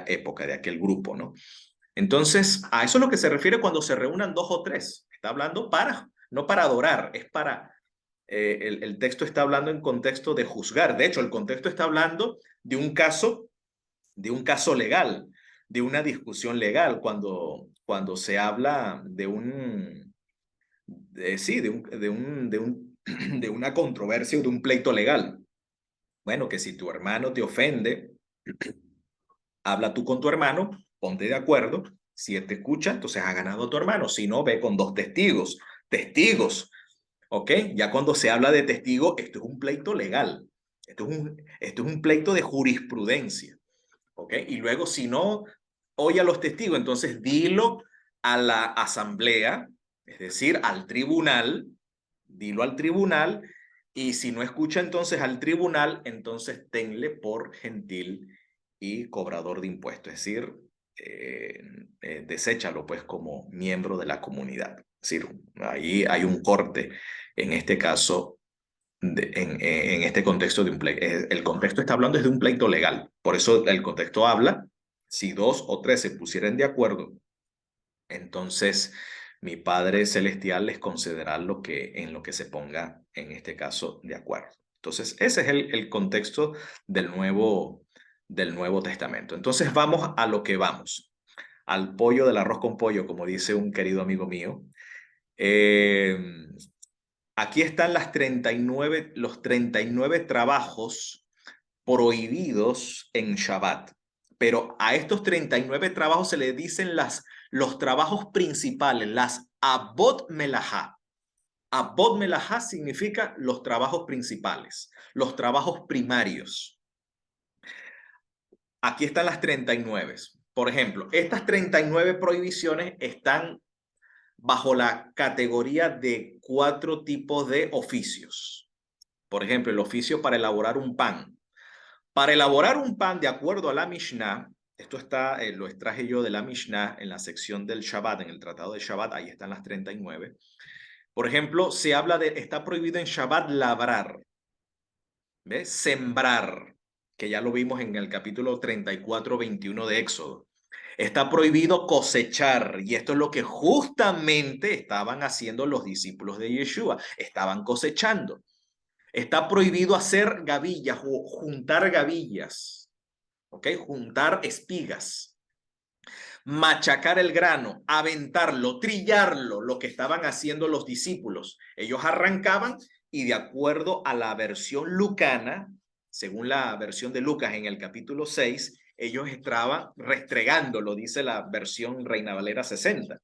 [SPEAKER 1] época, de aquel grupo, ¿no? Entonces, a eso es lo que se refiere cuando se reúnan dos o tres. Está hablando no para adorar, es para, el texto está hablando en contexto de juzgar. De hecho, el contexto está hablando de un caso legal, de una discusión legal, cuando se habla de de una controversia o de un pleito legal. Bueno, que si tu hermano te ofende, habla tú con tu hermano, ponte de acuerdo. Si él te escucha, entonces ha ganado a tu hermano. Si no, ve con dos testigos. Testigos, ¿ok? Ya cuando se habla de testigo, esto es un pleito legal. Esto es un pleito de jurisprudencia, ¿ok? Y luego, si no oye a los testigos, entonces dilo a la asamblea, es decir, al tribunal, dilo al tribunal, y si no escucha entonces al tribunal, entonces tenle por gentil y cobrador de impuestos, es decir, deséchalo pues como miembro de la comunidad. Es decir, ahí hay un corte, en este caso, en este contexto de un pleito. El contexto está hablando es de un pleito legal, por eso el contexto habla, si dos o tres se pusieran de acuerdo, entonces mi Padre Celestial les concederá en lo que se ponga, en este caso, de acuerdo. Entonces, ese es el contexto del Nuevo Testamento. Entonces, vamos a lo que vamos, al pollo del arroz con pollo, como dice un querido amigo mío. Eh, Aquí están los 39 trabajos prohibidos en Shabbat. Pero a estos 39 trabajos se le dicen los trabajos principales, las Abot Melahá. Abot Melahá significa los trabajos principales, los trabajos primarios. Aquí están las 39. Por ejemplo, estas 39 prohibiciones están bajo la categoría de 4 tipos de oficios. Por ejemplo, el oficio para elaborar un pan. Para elaborar un pan, de acuerdo a la Mishnah, esto lo extraje yo de la Mishnah en la sección del Shabbat, en el tratado de Shabbat, ahí están las 39. Por ejemplo, está prohibido en Shabbat labrar, ¿ves? Sembrar, que ya lo vimos en el capítulo 34-21 de Éxodo. Está prohibido cosechar, y esto es lo que justamente estaban haciendo los discípulos de Yeshua, estaban cosechando. Está prohibido hacer gavillas o juntar gavillas, ¿ok? Juntar espigas, machacar el grano, aventarlo, trillarlo, lo que estaban haciendo los discípulos. Ellos arrancaban y de acuerdo a la versión lucana, según la versión de Lucas en el capítulo 6, ellos estaban restregándolo, dice la versión Reina Valera 60.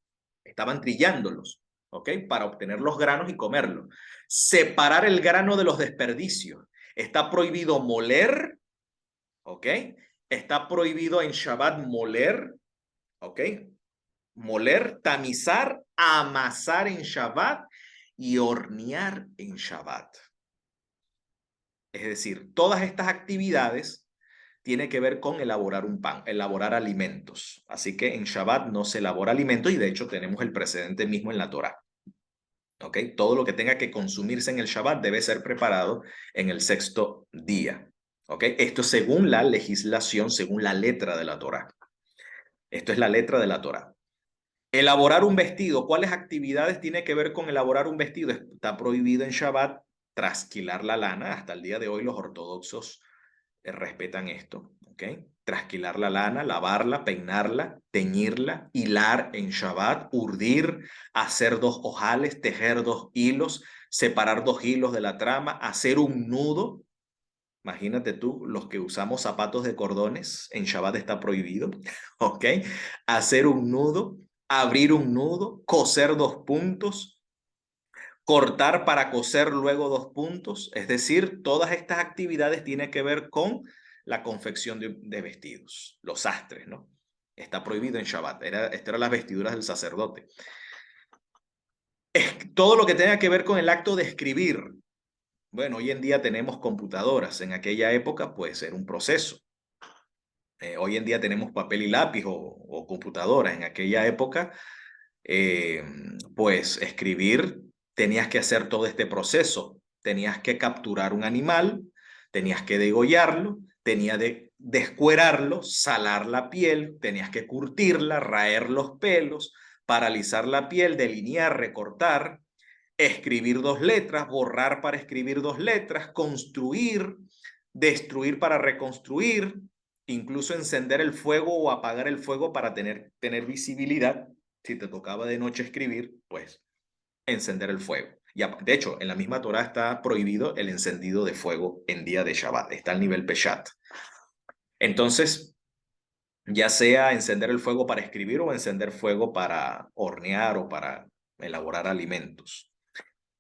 [SPEAKER 1] Estaban trillándolos, ¿ok? Para obtener los granos y comerlos. Separar el grano de los desperdicios. Está prohibido moler, ¿ok? Está prohibido en Shabbat moler, ¿ok? Moler, tamizar, amasar en Shabbat y hornear en Shabbat. Es decir, todas estas actividades tienen que ver con elaborar un pan, elaborar alimentos. Así que en Shabbat no se elabora alimento y de hecho tenemos el precedente mismo en la Torá. ¿Ok? Todo lo que tenga que consumirse en el Shabbat debe ser preparado en el sexto día. ¿Ok? Esto según la legislación, según la letra de la Torá. Esto es la letra de la Torá. Elaborar un vestido. ¿Cuáles actividades tiene que ver con elaborar un vestido? Está prohibido en Shabbat trasquilar la lana. Hasta el día de hoy los ortodoxos respetan esto. ¿Ok? trasquilar la lana, lavarla, peinarla, teñirla, hilar en Shabbat, urdir, hacer 2 ojales, tejer 2 hilos, separar 2 hilos de la trama, hacer un nudo. Imagínate tú, los que usamos zapatos de cordones, en Shabbat está prohibido, ¿ok? Hacer un nudo, abrir un nudo, coser 2 puntos, cortar para coser luego 2 puntos. Es decir, todas estas actividades tienen que ver con la confección de vestidos, los sastres, ¿no? Está prohibido en Shabbat. Estas eran las vestiduras del sacerdote. Todo lo que tenga que ver con el acto de escribir. Bueno, hoy en día tenemos computadoras. En aquella época, pues, era un proceso. Hoy en día tenemos papel y lápiz o computadoras. En aquella época, pues, escribir, tenías que hacer todo este proceso. Tenías que capturar un animal, tenías que degollarlo, tenías de descuerarlo, salar la piel, tenías que curtirla, raer los pelos, paralizar la piel, delinear, recortar, escribir 2 letras, borrar para escribir 2 letras, construir, destruir para reconstruir, incluso encender el fuego o apagar el fuego para tener visibilidad. Si te tocaba de noche escribir, pues encender el fuego. De hecho, en la misma Torah está prohibido el encendido de fuego en día de Shabbat. Está al nivel Peshat. Entonces, ya sea encender el fuego para escribir o encender fuego para hornear o para elaborar alimentos.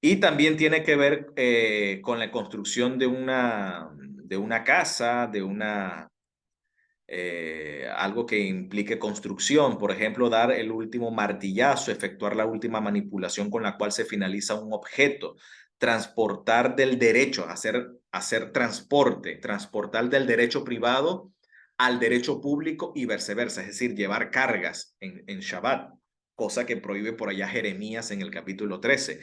[SPEAKER 1] Y también tiene que ver con la construcción de una casa, algo que implique construcción, por ejemplo, dar el último martillazo, efectuar la última manipulación con la cual se finaliza un objeto, transportar del derecho, hacer transporte, transportar del derecho privado al derecho público y viceversa, es decir, llevar cargas en Shabbat, cosa que prohíbe por allá Jeremías en el capítulo 13.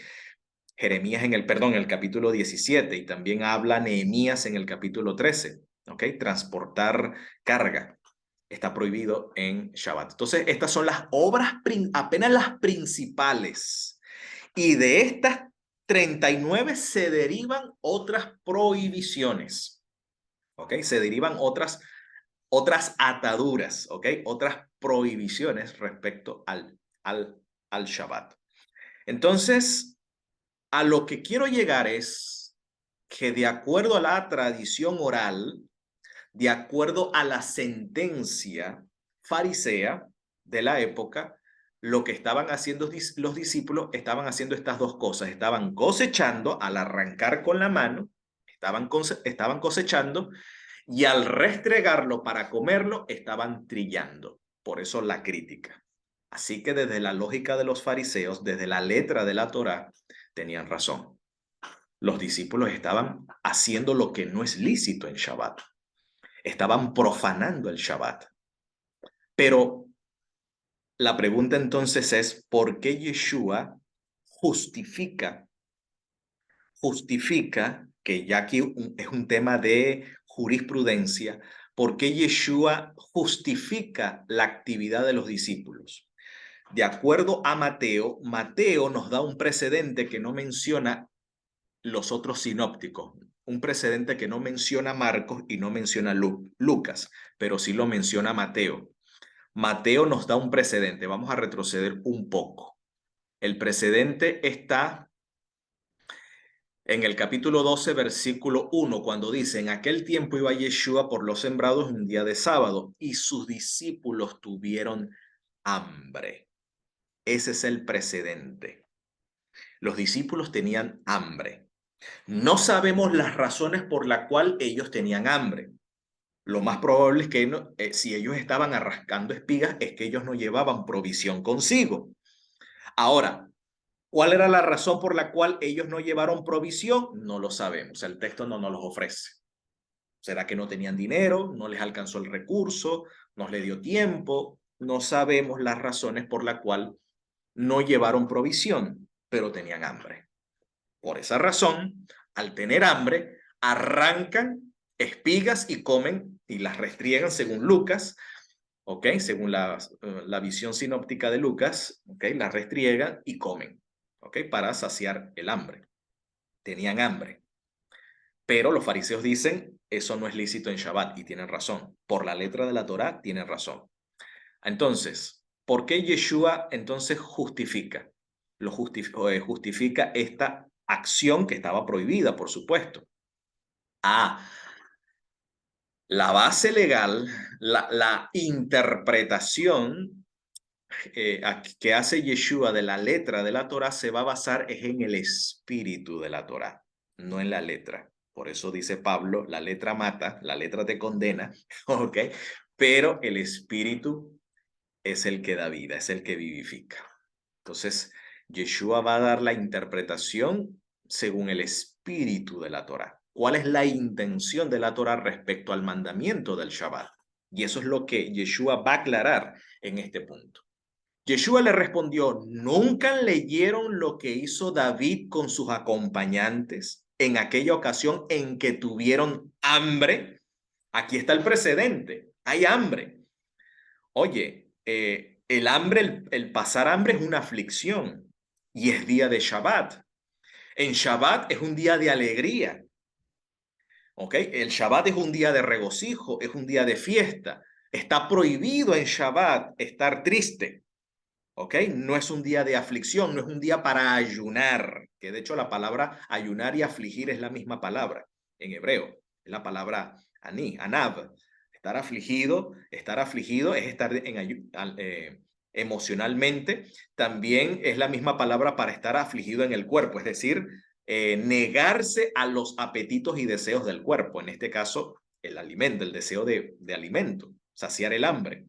[SPEAKER 1] Jeremías en el capítulo 17 y también habla Nehemías en el capítulo 13, ¿ok? Transportar carga está prohibido en Shabbat. Entonces, estas son las obras, apenas las principales. Y de estas 39 se derivan otras prohibiciones, ¿ok? Se derivan otras ataduras, ¿ok? Otras prohibiciones respecto al Shabbat. Entonces, a lo que quiero llegar es que de acuerdo a la tradición oral, de acuerdo a la sentencia farisea de la época, lo que estaban haciendo los discípulos estaban haciendo estas 2 cosas. Estaban cosechando al arrancar con la mano, estaban cosechando y al restregarlo para comerlo, estaban trillando. Por eso la crítica. Así que desde la lógica de los fariseos, desde la letra de la Torá, tenían razón. Los discípulos estaban haciendo lo que no es lícito en Shabbat. Estaban profanando el Shabbat. Pero la pregunta entonces es, ¿por qué Yeshua justifica, que ya aquí es un tema de jurisprudencia, ¿por qué Yeshua justifica la actividad de los discípulos? De acuerdo a Mateo, Mateo nos da un precedente que no menciona los otros sinópticos, un precedente que no menciona Marcos y no menciona Lucas, pero sí lo menciona Mateo. Mateo nos da un precedente, vamos a retroceder un poco. El precedente está en el capítulo 12, versículo 1, cuando dice, en aquel tiempo iba Yeshua por los sembrados un día de sábado y sus discípulos tuvieron hambre. Ese es el precedente. Los discípulos tenían hambre. No sabemos las razones por las cuales ellos tenían hambre. Lo más probable es que si ellos estaban arrancando espigas, es que ellos no llevaban provisión consigo. Ahora, ¿cuál era la razón por la cual ellos no llevaron provisión? No lo sabemos. El texto no nos los ofrece. ¿Será que no tenían dinero? ¿No les alcanzó el recurso? ¿No les dio tiempo? No sabemos las razones por las cuales no llevaron provisión, pero tenían hambre. Por esa razón, al tener hambre, arrancan espigas y comen y las restriegan según Lucas, ¿ok? Según la visión sinóptica de Lucas, ¿ok? Las restriegan y comen, ¿ok? Para saciar el hambre. Tenían hambre. Pero los fariseos dicen, eso no es lícito en Shabbat, y tienen razón. Por la letra de la Torá, tienen razón. Entonces, ¿por qué Yeshua entonces justifica? Justifica esta acción que estaba prohibida, por supuesto. Ah, la base legal, la interpretación que hace Yeshua de la letra de la Torá se va a basar es en el espíritu de la Torá, no en la letra. Por eso dice Pablo, la letra mata, la letra te condena, ¿ok? Pero el espíritu es el que da vida, es el que vivifica. Entonces, Yeshua va a dar la interpretación según el espíritu de la Torá. ¿Cuál es la intención de la Torá respecto al mandamiento del Shabbat? Y eso es lo que Yeshua va a aclarar en este punto. Yeshua le respondió, ¿nunca leyeron lo que hizo David con sus acompañantes en aquella ocasión en que tuvieron hambre? Aquí está el precedente, hay hambre. Oye, el hambre, el pasar hambre es una aflicción y es día de Shabbat. En Shabbat es un día de alegría, ¿ok? El Shabbat es un día de regocijo, es un día de fiesta. Está prohibido en Shabbat estar triste, ¿ok? No es un día de aflicción, no es un día para ayunar, que de hecho la palabra ayunar y afligir es la misma palabra en hebreo, es la palabra ani, anab. Estar afligido es estar emocionalmente. También es la misma palabra para estar afligido en el cuerpo, es decir, negarse a los apetitos y deseos del cuerpo, en este caso el alimento, el deseo de alimento, saciar el hambre.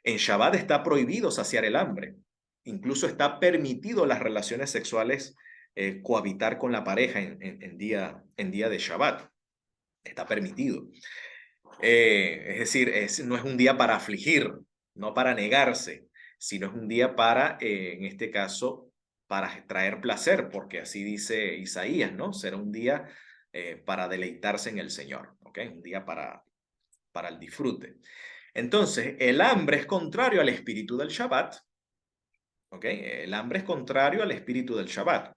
[SPEAKER 1] En Shabbat está prohibido saciar el hambre. Incluso está permitido las relaciones sexuales, cohabitar con la pareja en día de Shabbat. Está permitido. Es decir, no es un día para afligir, no para negarse, sino es un día para, en este caso, para traer placer, porque así dice Isaías, ¿no? Será un día para deleitarse en el Señor, ¿ok? Un día para el disfrute. Entonces, el hambre es contrario al espíritu del Shabbat, ¿ok? El hambre es contrario al espíritu del Shabbat.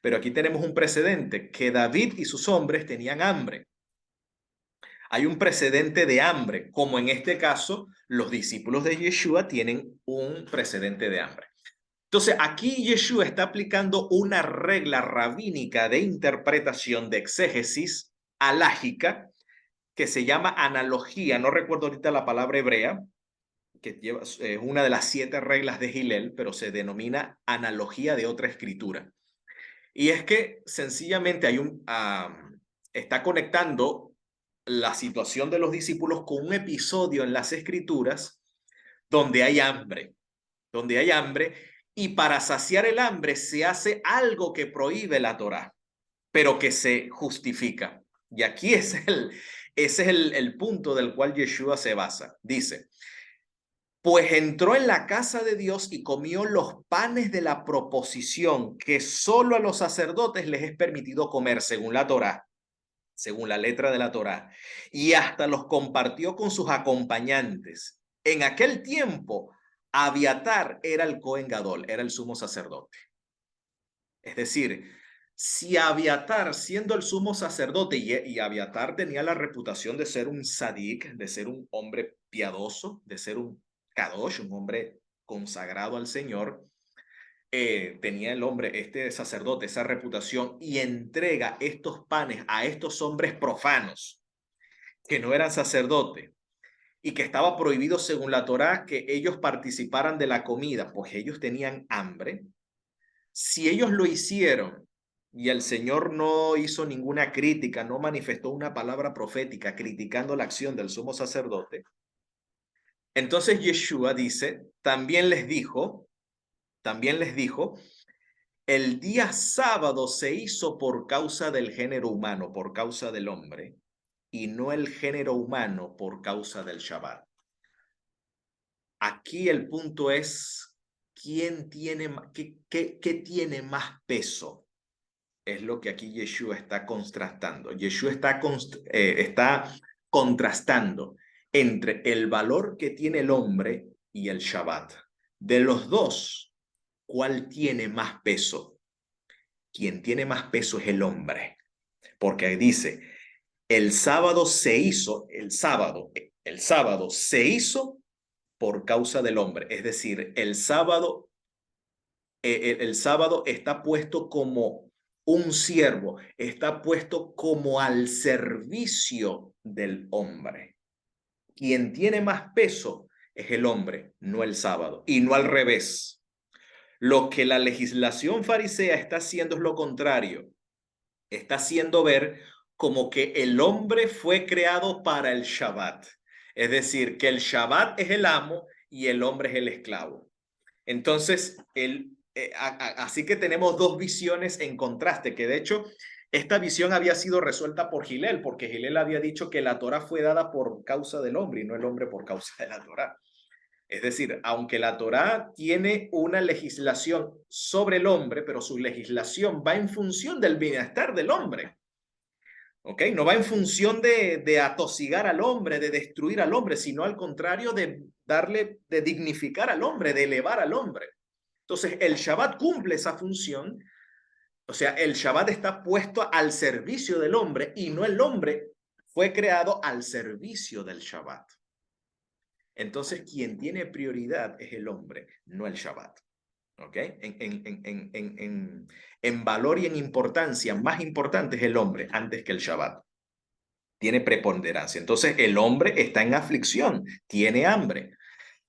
[SPEAKER 1] Pero aquí tenemos un precedente, que David y sus hombres tenían hambre. Hay un precedente de hambre, como en este caso, los discípulos de Yeshua tienen un precedente de hambre. Entonces, aquí Yeshua está aplicando una regla rabínica de interpretación de exégesis alágica que se llama analogía. No recuerdo ahorita la palabra hebrea, que lleva una de las 7 reglas de Hillel, pero se denomina analogía de otra escritura. Y es que sencillamente está conectando la situación de los discípulos con un episodio en las escrituras donde hay hambre, y para saciar el hambre se hace algo que prohíbe la Torá, pero que se justifica. Y aquí ese es el punto del cual Yeshua se basa. Dice, pues entró en la casa de Dios y comió los panes de la proposición que solo a los sacerdotes les es permitido comer según la Torá, según la letra de la Torá, y hasta los compartió con sus acompañantes. En aquel tiempo, Abiatar era el Cohen Gadol, era el sumo sacerdote. Es decir, si Abiatar, siendo el sumo sacerdote, y Abiatar tenía la reputación de ser un sadik, de ser un hombre piadoso, de ser un kadosh, un hombre consagrado al Señor, tenía el hombre, este sacerdote, esa reputación, y entrega estos panes a estos hombres profanos, que no eran sacerdotes, y que estaba prohibido según la Torá que ellos participaran de la comida, pues ellos tenían hambre. Si ellos lo hicieron y el Señor no hizo ninguna crítica, no manifestó una palabra profética criticando la acción del sumo sacerdote, entonces Yeshua dice, también les dijo, el día sábado se hizo por causa del género humano, por causa del hombre, y no el género humano por causa del Shabbat. Aquí el punto es, ¿quién tiene, qué tiene más peso? Es lo que aquí Yeshua está contrastando. Yeshua está contrastando entre el valor que tiene el hombre y el Shabbat. De los dos, ¿cuál tiene más peso? Quien tiene más peso es el hombre, porque dice, el sábado se hizo, el sábado se hizo por causa del hombre. Es decir, el sábado está puesto como un siervo, está puesto como al servicio del hombre. Quien tiene más peso es el hombre, no el sábado, y no al revés. Lo que la legislación farisea está haciendo es lo contrario. Está haciendo ver como que el hombre fue creado para el Shabbat. Es decir, que el Shabbat es el amo y el hombre es el esclavo. Entonces, así que tenemos dos visiones en contraste, que de hecho esta visión había sido resuelta por Gilel, porque Gilel había dicho que la Torá fue dada por causa del hombre y no el hombre por causa de la Torá. Es decir, aunque la Torá tiene una legislación sobre el hombre, pero su legislación va en función del bienestar del hombre. ¿Ok? No va en función de atosigar al hombre, de destruir al hombre, sino al contrario de de dignificar al hombre, de elevar al hombre. Entonces, el Shabbat cumple esa función. O sea, el Shabbat está puesto al servicio del hombre y no el hombre fue creado al servicio del Shabbat. Entonces, quien tiene prioridad es el hombre, no el Shabbat. ¿Ok? En valor y en importancia, más importante es el hombre antes que el Shabbat. Tiene preponderancia. Entonces, el hombre está en aflicción, tiene hambre.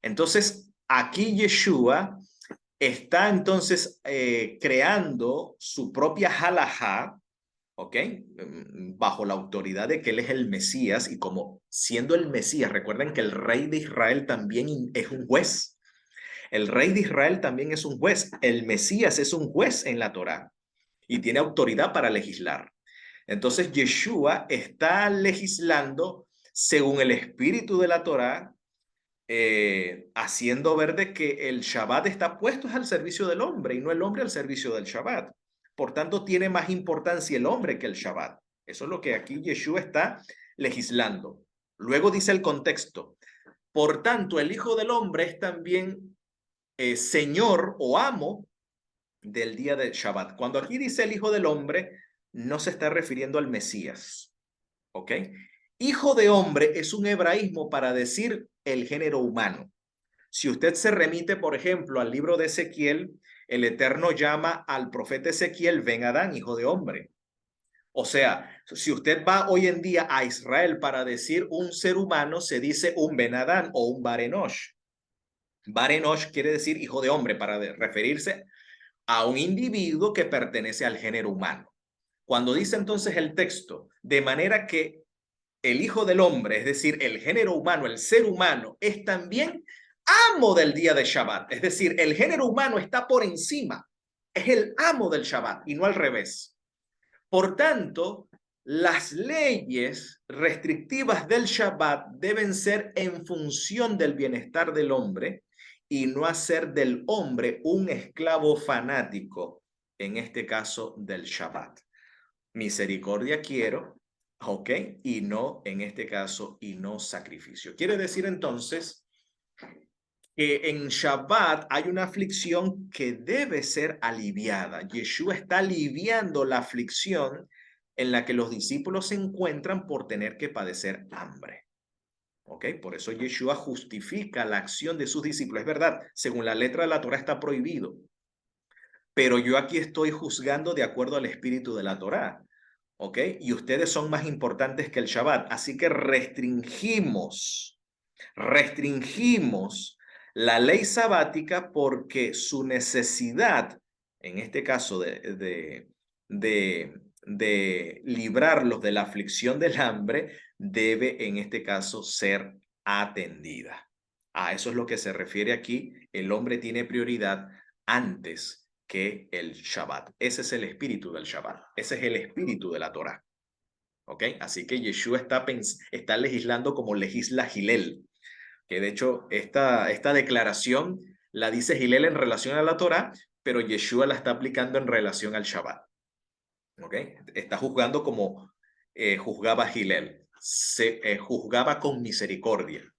[SPEAKER 1] Entonces, aquí Yeshua está entonces creando su propia halajá, ¿ok? Bajo la autoridad de que él es el Mesías y como siendo el Mesías, recuerden que el rey de Israel también es un juez. El rey de Israel también es un juez. El Mesías es un juez en la Torá y tiene autoridad para legislar. Entonces, Yeshua está legislando según el espíritu de la Torá, haciendo ver de que el Shabbat está puesto al servicio del hombre y no el hombre al servicio del Shabbat. Por tanto, tiene más importancia el hombre que el Shabbat. Eso es lo que aquí Yeshua está legislando. Luego dice el contexto. Por tanto, el Hijo del Hombre es también Señor o amo del día del Shabbat. Cuando aquí dice el Hijo del Hombre, no se está refiriendo al Mesías. ¿Ok? Hijo de hombre es un hebraísmo para decir el género humano. Si usted se remite, por ejemplo, al libro de Ezequiel, el Eterno llama al profeta Ezequiel Ben Adán, hijo de hombre. O sea, si usted va hoy en día a Israel para decir un ser humano, se dice un Ben Adán o un Barenosh. Barenosh quiere decir hijo de hombre para referirse a un individuo que pertenece al género humano. Cuando dice entonces el texto, de manera que el Hijo del Hombre, es decir, el género humano, el ser humano, es también amo del día de Shabbat. Es decir, el género humano está por encima, es el amo del Shabbat y no al revés. Por tanto, las leyes restrictivas del Shabbat deben ser en función del bienestar del hombre y no hacer del hombre un esclavo fanático, en este caso del Shabbat. Misericordia quiero, ¿ok? Y no, en este caso, y no sacrificio. Quiere decir entonces que en Shabbat hay una aflicción que debe ser aliviada. Yeshua está aliviando la aflicción en la que los discípulos se encuentran por tener que padecer hambre. ¿Ok? Por eso Yeshua justifica la acción de sus discípulos. Es verdad, según la letra de la Torá está prohibido. Pero yo aquí estoy juzgando de acuerdo al espíritu de la Torá. ¿Ok? Y ustedes son más importantes que el Shabbat. Así que restringimos la ley sabática porque su necesidad, en este caso de librarlos de la aflicción del hambre, debe en este caso ser atendida. A eso es lo que se refiere aquí. El hombre tiene prioridad antes que el Shabbat. Ese es el espíritu del Shabbat. Ese es el espíritu de la Torá. ¿Ok? Así que Yeshua está legislando como legisla Gilel, que de hecho esta declaración la dice Gilel en relación a la Torá, pero Yeshua la está aplicando en relación al Shabbat. ¿Ok? Está juzgando como juzgaba Gilel. Se juzgaba con misericordia.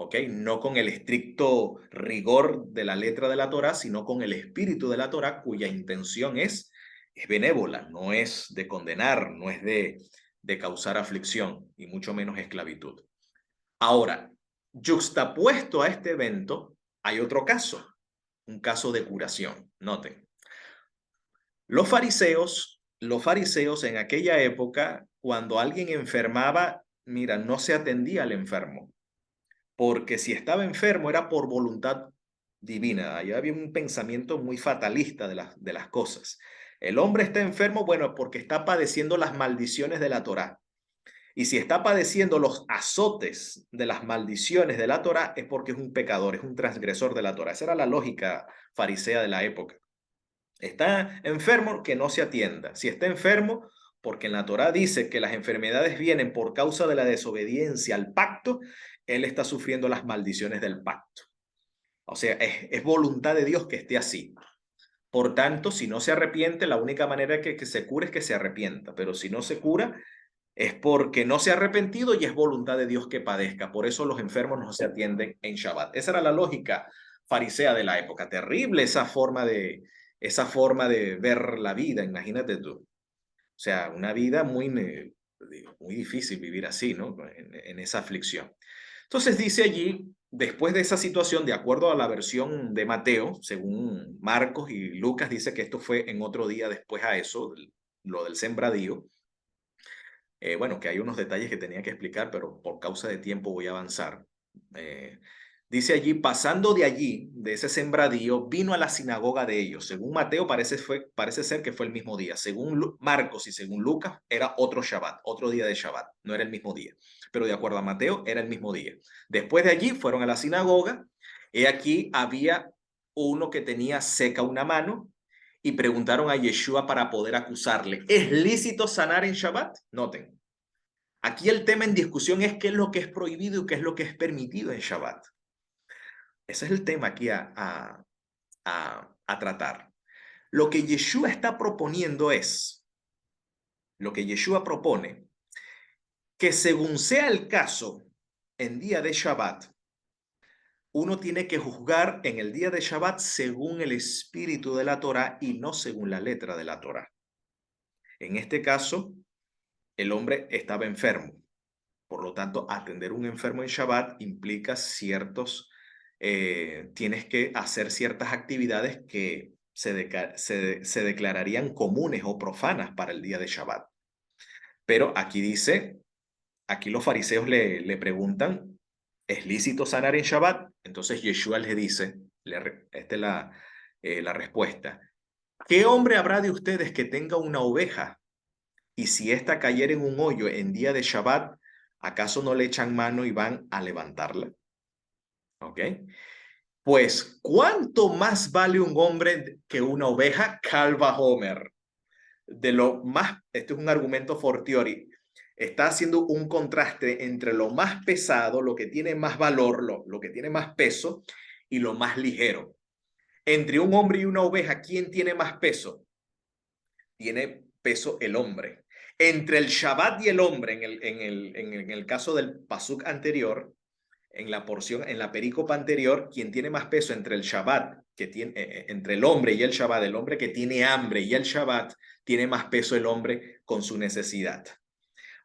[SPEAKER 1] ¿Ok? No con el estricto rigor de la letra de la Torá, sino con el espíritu de la Torá, cuya intención es es benévola, no es de condenar, no es de causar aflicción y mucho menos esclavitud. Ahora, yuxtapuesto a este evento, hay otro caso, un caso de curación. Noten, los fariseos en aquella época, cuando alguien enfermaba, mira, no se atendía al enfermo, porque si estaba enfermo era por voluntad divina. Allá había un pensamiento muy fatalista de las cosas. El hombre está enfermo, bueno, porque está padeciendo las maldiciones de la Torá. Y si está padeciendo los azotes de las maldiciones de la Torá, es porque es un pecador, es un transgresor de la Torá. Esa era la lógica farisea de la época. Está enfermo, que no se atienda. Si está enfermo, porque en la Torá dice que las enfermedades vienen por causa de la desobediencia al pacto, él está sufriendo las maldiciones del pacto. O sea, es voluntad de Dios que esté así. Por tanto, si no se arrepiente, la única manera que se cure es que se arrepienta. Pero si no se cura, es porque no se ha arrepentido y es voluntad de Dios que padezca. Por eso los enfermos no se atienden en Shabbat. Esa era la lógica farisea de la época. Terrible esa forma de ver la vida, imagínate tú. O sea, una vida muy difícil vivir así, ¿no? En esa aflicción. Entonces dice allí, después de esa situación, de acuerdo a la versión de Mateo, según Marcos y Lucas, dice que esto fue en otro día después a eso, lo del sembradío. Bueno, que hay unos detalles que tenía que explicar, pero por causa de tiempo voy a avanzar. Eh, Dice allí, pasando de allí, de ese sembradío, vino a la sinagoga de ellos. Según Mateo, parece ser que fue el mismo día. Según Marcos y según Lucas, era otro Shabbat, otro día de Shabbat. No era el mismo día. Pero de acuerdo a Mateo, era el mismo día. Después de allí, fueron a la sinagoga. Y aquí había uno que tenía seca una mano y preguntaron a Yeshua para poder acusarle. ¿Es lícito sanar en Shabbat? Noten. Aquí el tema en discusión es qué es lo que es prohibido y qué es lo que es permitido en Shabbat. Ese es el tema aquí a tratar. Lo que Yeshua está proponiendo es, lo que Yeshua propone, que según sea el caso, en día de Shabbat, uno tiene que juzgar en el día de Shabbat según el espíritu de la Torah y no según la letra de la Torah. En este caso, el hombre estaba enfermo. Por lo tanto, atender un enfermo en Shabbat implica tienes que hacer ciertas actividades que se declararían comunes o profanas para el día de Shabbat. Pero aquí dice, aquí los fariseos le preguntan, ¿es lícito sanar en Shabbat? Entonces Yeshua les dice, esta es la respuesta, ¿qué hombre habrá de ustedes que tenga una oveja y si ésta cayera en un hoyo en día de Shabbat, acaso no le echan mano y van a levantarla? ¿Ok? Pues, ¿cuánto más vale un hombre que una oveja? Calva Homer. Este es un argumento fortiori. Está haciendo un contraste entre lo más pesado, lo que tiene más valor, lo que tiene más peso, y lo más ligero. Entre un hombre y una oveja, ¿quién tiene más peso? Tiene peso el hombre. Entre el Shabbat y el hombre, en el caso del pasuk anterior, en la porción, en la perícopa anterior, quien tiene más peso entre el Shabbat, entre el hombre y el Shabbat, el hombre que tiene hambre y el Shabbat, tiene más peso el hombre con su necesidad.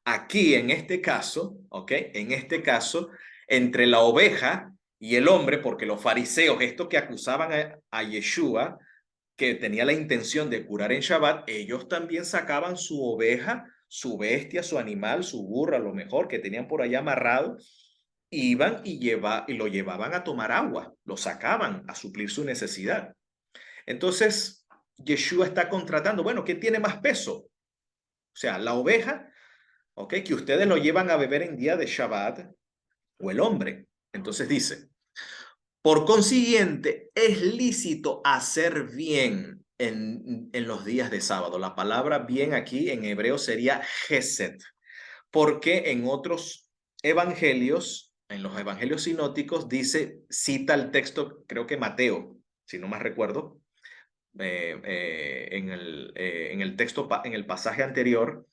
[SPEAKER 1] Aquí, en este caso, ¿ok? En este caso, entre la oveja y el hombre, porque los fariseos, estos que acusaban a Yeshua, que tenía la intención de curar en Shabbat, ellos también sacaban su oveja, su bestia, su animal, su burra, lo mejor que tenían por allá amarrado, iban y lo llevaban a tomar agua, lo sacaban a suplir su necesidad. Entonces, Yeshua está contratando, bueno, ¿qué tiene más peso? O sea, la oveja, ¿ok? Que ustedes lo llevan a beber en día de Shabbat, o el hombre. Entonces dice, por consiguiente, es lícito hacer bien en los días de sábado. La palabra bien aquí en hebreo sería gesed, porque en otros evangelios, en los evangelios sinópticos, cita el texto, creo que Mateo, si no más recuerdo, en el texto, en el pasaje anterior,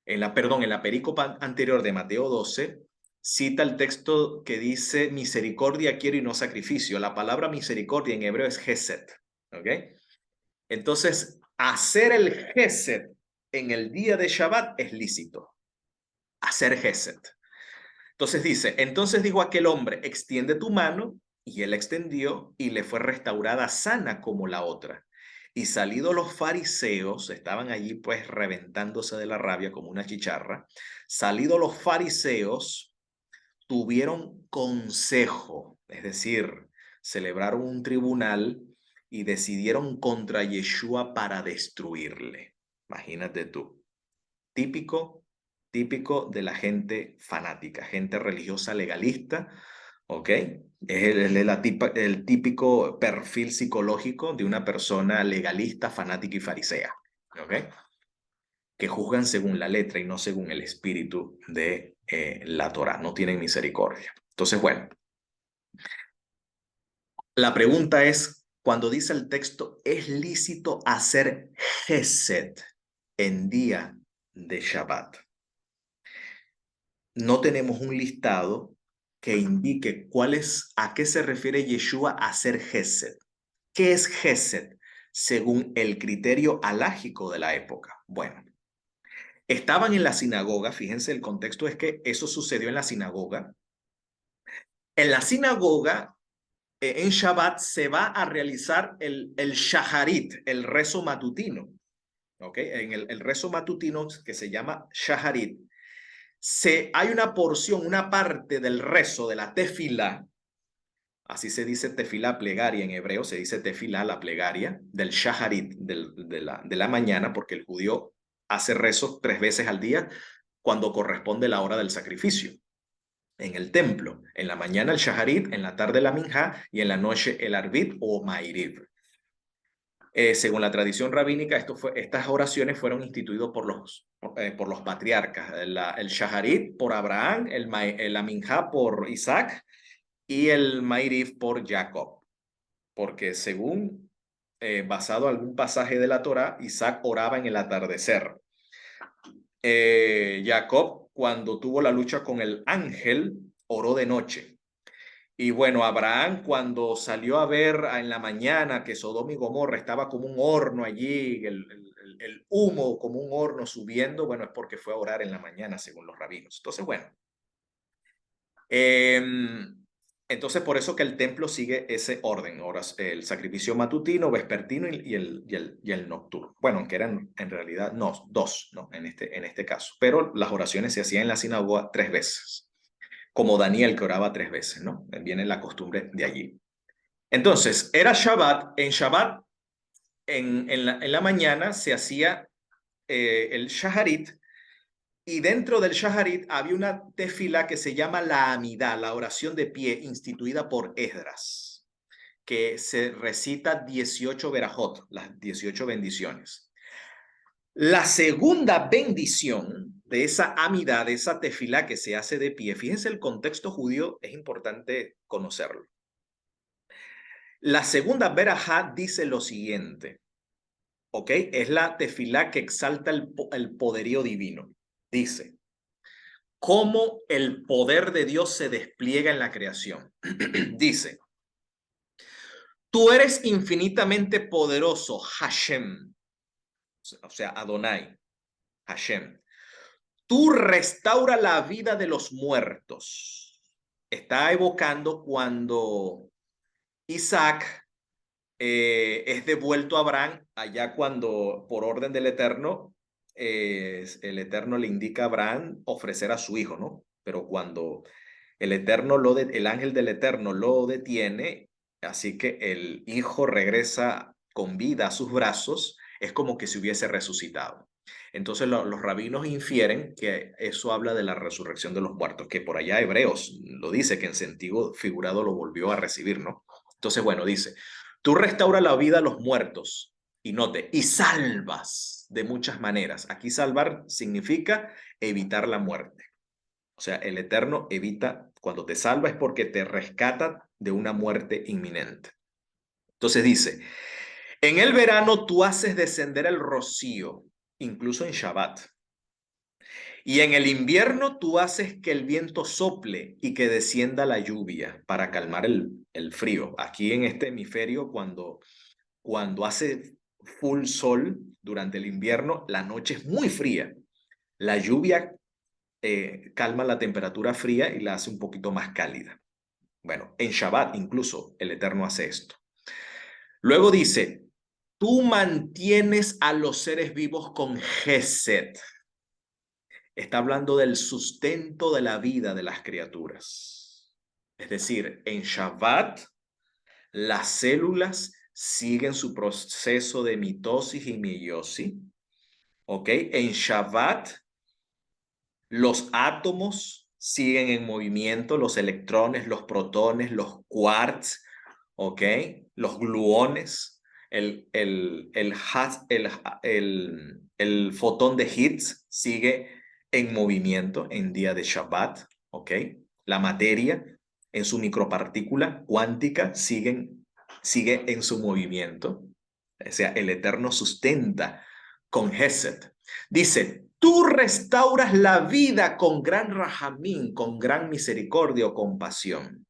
[SPEAKER 1] en la perícopa anterior de Mateo 12, cita el texto que dice misericordia quiero y no sacrificio. La palabra misericordia en hebreo es gesed, ¿ok? Entonces, hacer el Gesed en el día de Shabbat es lícito. Hacer Gesed. Entonces dice, entonces dijo aquel hombre, extiende tu mano, y él extendió, y le fue restaurada sana como la otra. Y salidos los fariseos, estaban allí pues reventándose de la rabia como una chicharra, salidos los fariseos, tuvieron consejo, es decir, celebraron un tribunal y decidieron contra Yeshua para destruirle. Imagínate tú, típico de la gente fanática, gente religiosa legalista, ¿ok? El típico perfil psicológico de una persona legalista, fanática y farisea, ¿ok? Que juzgan según la letra y no según el espíritu de la Torá, no tienen misericordia. Entonces, bueno, la pregunta es, cuando dice el texto, ¿es lícito hacer Gesed en día de Shabbat? No tenemos un listado que indique a qué se refiere Yeshua a hacer Gesed. ¿Qué es Gesed según el criterio halágico de la época? Bueno, estaban en la sinagoga, fíjense, el contexto es que eso sucedió en la sinagoga. En la sinagoga, en Shabbat, se va a realizar el Shaharit, el rezo matutino. ¿Ok? En el rezo matutino que se llama Shaharit, hay una porción, una parte del rezo de la tefilá, así se dice tefilá, plegaria en hebreo, se dice tefilá, la plegaria, del shaharit, de la mañana, porque el judío hace rezo 3 veces al día cuando corresponde la hora del sacrificio. En el templo, en la mañana el shaharit, en la tarde la minjá y en la noche el arbit o mairiv. Según la tradición rabínica, estas oraciones fueron instituidas por los patriarcas. El shaharit por Abraham, la minjá por Isaac y el mairiv por Jacob. Porque según, basado en algún pasaje de la Torá, Isaac oraba en el atardecer. Jacob, cuando tuvo la lucha con el ángel, oró de noche. Y bueno, Abraham cuando salió a ver en la mañana que Sodoma y Gomorra estaba como un horno allí, el humo como un horno subiendo, bueno, es porque fue a orar en la mañana, según los rabinos. Entonces, bueno. Entonces, por eso que el templo sigue ese orden, el sacrificio matutino, vespertino y el nocturno. Bueno, aunque eran en realidad no, 2, ¿no? En este caso. Pero las oraciones se hacían en la sinagoga 3 veces, como Daniel que oraba 3 veces, ¿no? Viene la costumbre de allí. Entonces, era Shabbat, en Shabbat, en la mañana se hacía el Shaharit, y dentro del Shaharit había una tefila que se llama la Amidá, la oración de pie, instituida por Esdras, que se recita 18 verajot, las 18 bendiciones. La segunda bendición de esa Amidá, de esa tefila que se hace de pie, fíjense el contexto judío, es importante conocerlo. La segunda verajá dice lo siguiente, ¿ok? Es la tefilá que exalta el poderío divino. Dice, cómo el poder de Dios se despliega en la creación. Dice, tú eres infinitamente poderoso, Hashem, o sea, Adonai, Hashem. Tú restaura la vida de los muertos. Está evocando cuando Isaac es devuelto a Abraham, allá cuando por orden del Eterno, el Eterno le indica a Abraham ofrecer a su hijo, ¿no? Pero cuando el ángel del Eterno lo detiene, así que el hijo regresa con vida a sus brazos, es como que se hubiese resucitado. Entonces los rabinos infieren que eso habla de la resurrección de los muertos, que por allá Hebreos lo dice, que en sentido figurado lo volvió a recibir, ¿no? Entonces, bueno, dice, tú restauras la vida a los muertos, y note, y salvas de muchas maneras. Aquí salvar significa evitar la muerte. O sea, el Eterno evita, cuando te salva es porque te rescata de una muerte inminente. Entonces dice, en el verano tú haces descender el rocío, incluso en Shabbat. Y en el invierno tú haces que el viento sople y que descienda la lluvia para calmar el frío. Aquí en este hemisferio, cuando hace full sol durante el invierno, la noche es muy fría. La lluvia calma la temperatura fría y la hace un poquito más cálida. Bueno, en Shabbat incluso el Eterno hace esto. Luego dice, tú mantienes a los seres vivos con Gesed. Está hablando del sustento de la vida de las criaturas. Es decir, en Shabbat las células siguen su proceso de mitosis y meiosis. ¿Ok? En Shabbat los átomos siguen en movimiento, los electrones, los protones, los quarks, ¿ok? Los gluones, el fotón de Higgs sigue en movimiento en día de Shabbat, ¿ok? La materia en su micropartícula cuántica sigue en su movimiento. O sea, el Eterno sustenta con Gesed. Dice, tú restauras la vida con gran rajamín, con gran misericordia o compasión.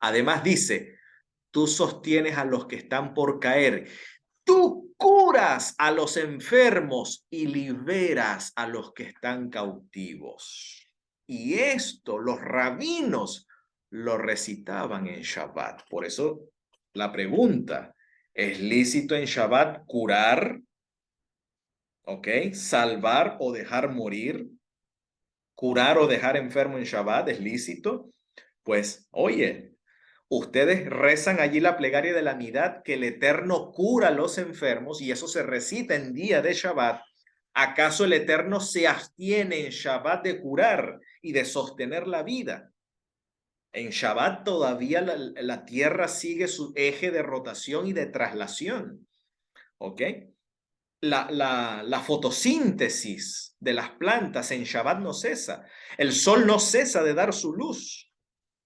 [SPEAKER 1] Además dice, tú sostienes a los que están por caer. Tú curas a los enfermos y liberas a los que están cautivos. Y esto los rabinos lo recitaban en Shabbat. Por eso la pregunta, ¿es lícito en Shabbat curar? ¿Ok? Salvar o dejar morir, curar o dejar enfermo en Shabbat es lícito. Pues, oye, ustedes rezan allí la plegaria de la Midad, que el Eterno cura a los enfermos y eso se recita en día de Shabbat. ¿Acaso el Eterno se abstiene en Shabbat de curar y de sostener la vida? En Shabbat todavía la tierra sigue su eje de rotación y de traslación. ¿Ok? La fotosíntesis de las plantas en Shabbat no cesa. El sol no cesa de dar su luz.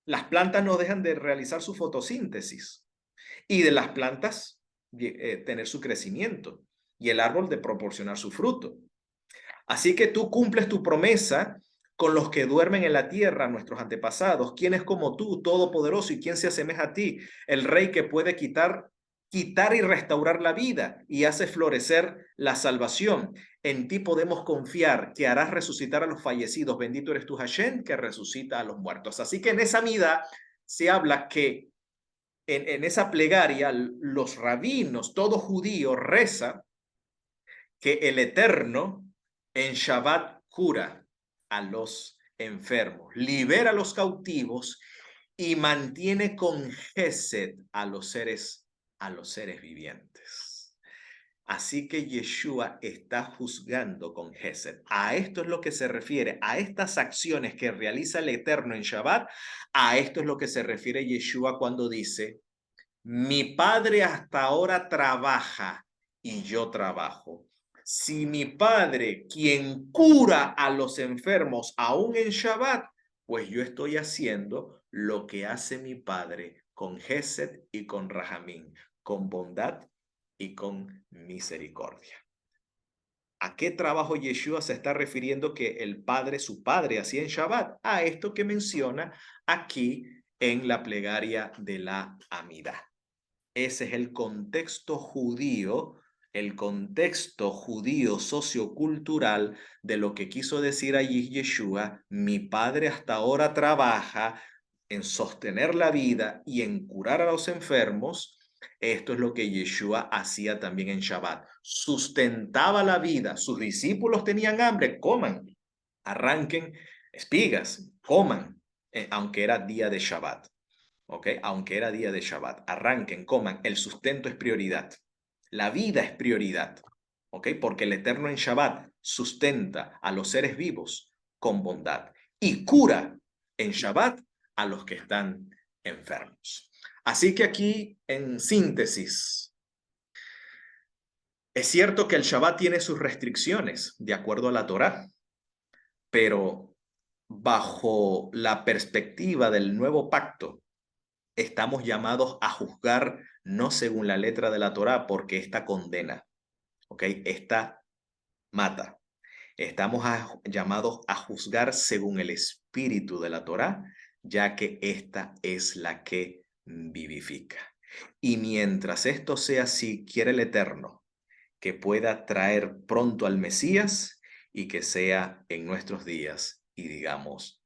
[SPEAKER 1] Las plantas no dejan de realizar su fotosíntesis. Y de las plantas tener su crecimiento. Y el árbol de proporcionar su fruto. Así que tú cumples tu promesa con los que duermen en la tierra, nuestros antepasados. ¿Quién es como tú, todopoderoso, y quién se asemeja a ti? El rey que puede quitar y restaurar la vida y hace florecer la salvación. En ti podemos confiar que harás resucitar a los fallecidos. Bendito eres tú, Hashem, que resucita a los muertos. Así que en esa mida se habla que en esa plegaria los rabinos, todo judío, reza que el Eterno en Shabbat cura a los enfermos, libera a los cautivos y mantiene con Gesed a los seres vivientes. Así que Yeshua está juzgando con Gesed. A esto es lo que se refiere, a estas acciones que realiza el Eterno en Shabbat, a esto es lo que se refiere Yeshua cuando dice, mi Padre hasta ahora trabaja y yo trabajo. Si mi Padre, quien cura a los enfermos aún en Shabbat, pues yo estoy haciendo lo que hace mi Padre con Gesed y con Rahamín, con bondad y con misericordia. ¿A qué trabajo Yeshua se está refiriendo que el Padre, su Padre, hacía en Shabbat? A esto que menciona aquí en la plegaria de la Amidad. Ese es el contexto judío sociocultural de lo que quiso decir allí Yeshua. Mi Padre hasta ahora trabaja en sostener la vida y en curar a los enfermos. Esto es lo que Yeshua hacía también en Shabbat. Sustentaba la vida. Sus discípulos tenían hambre, coman, arranquen espigas, coman, aunque era día de Shabbat. ¿Ok? Aunque era día de Shabbat. Arranquen, coman. El sustento es prioridad. La vida es prioridad. ¿Ok? Porque el Eterno en Shabbat sustenta a los seres vivos con bondad y cura en Shabbat a los que están enfermos. Así que aquí, en síntesis, es cierto que el Shabbat tiene sus restricciones de acuerdo a la Torá, pero bajo la perspectiva del nuevo pacto, estamos llamados a juzgar no según la letra de la Torá, porque esta condena, ¿ok? Esta mata. Estamos llamados a juzgar según el espíritu de la Torá, ya que esta es la que vivifica. Y mientras esto sea así, quiere el Eterno que pueda traer pronto al Mesías y que sea en nuestros días y digamos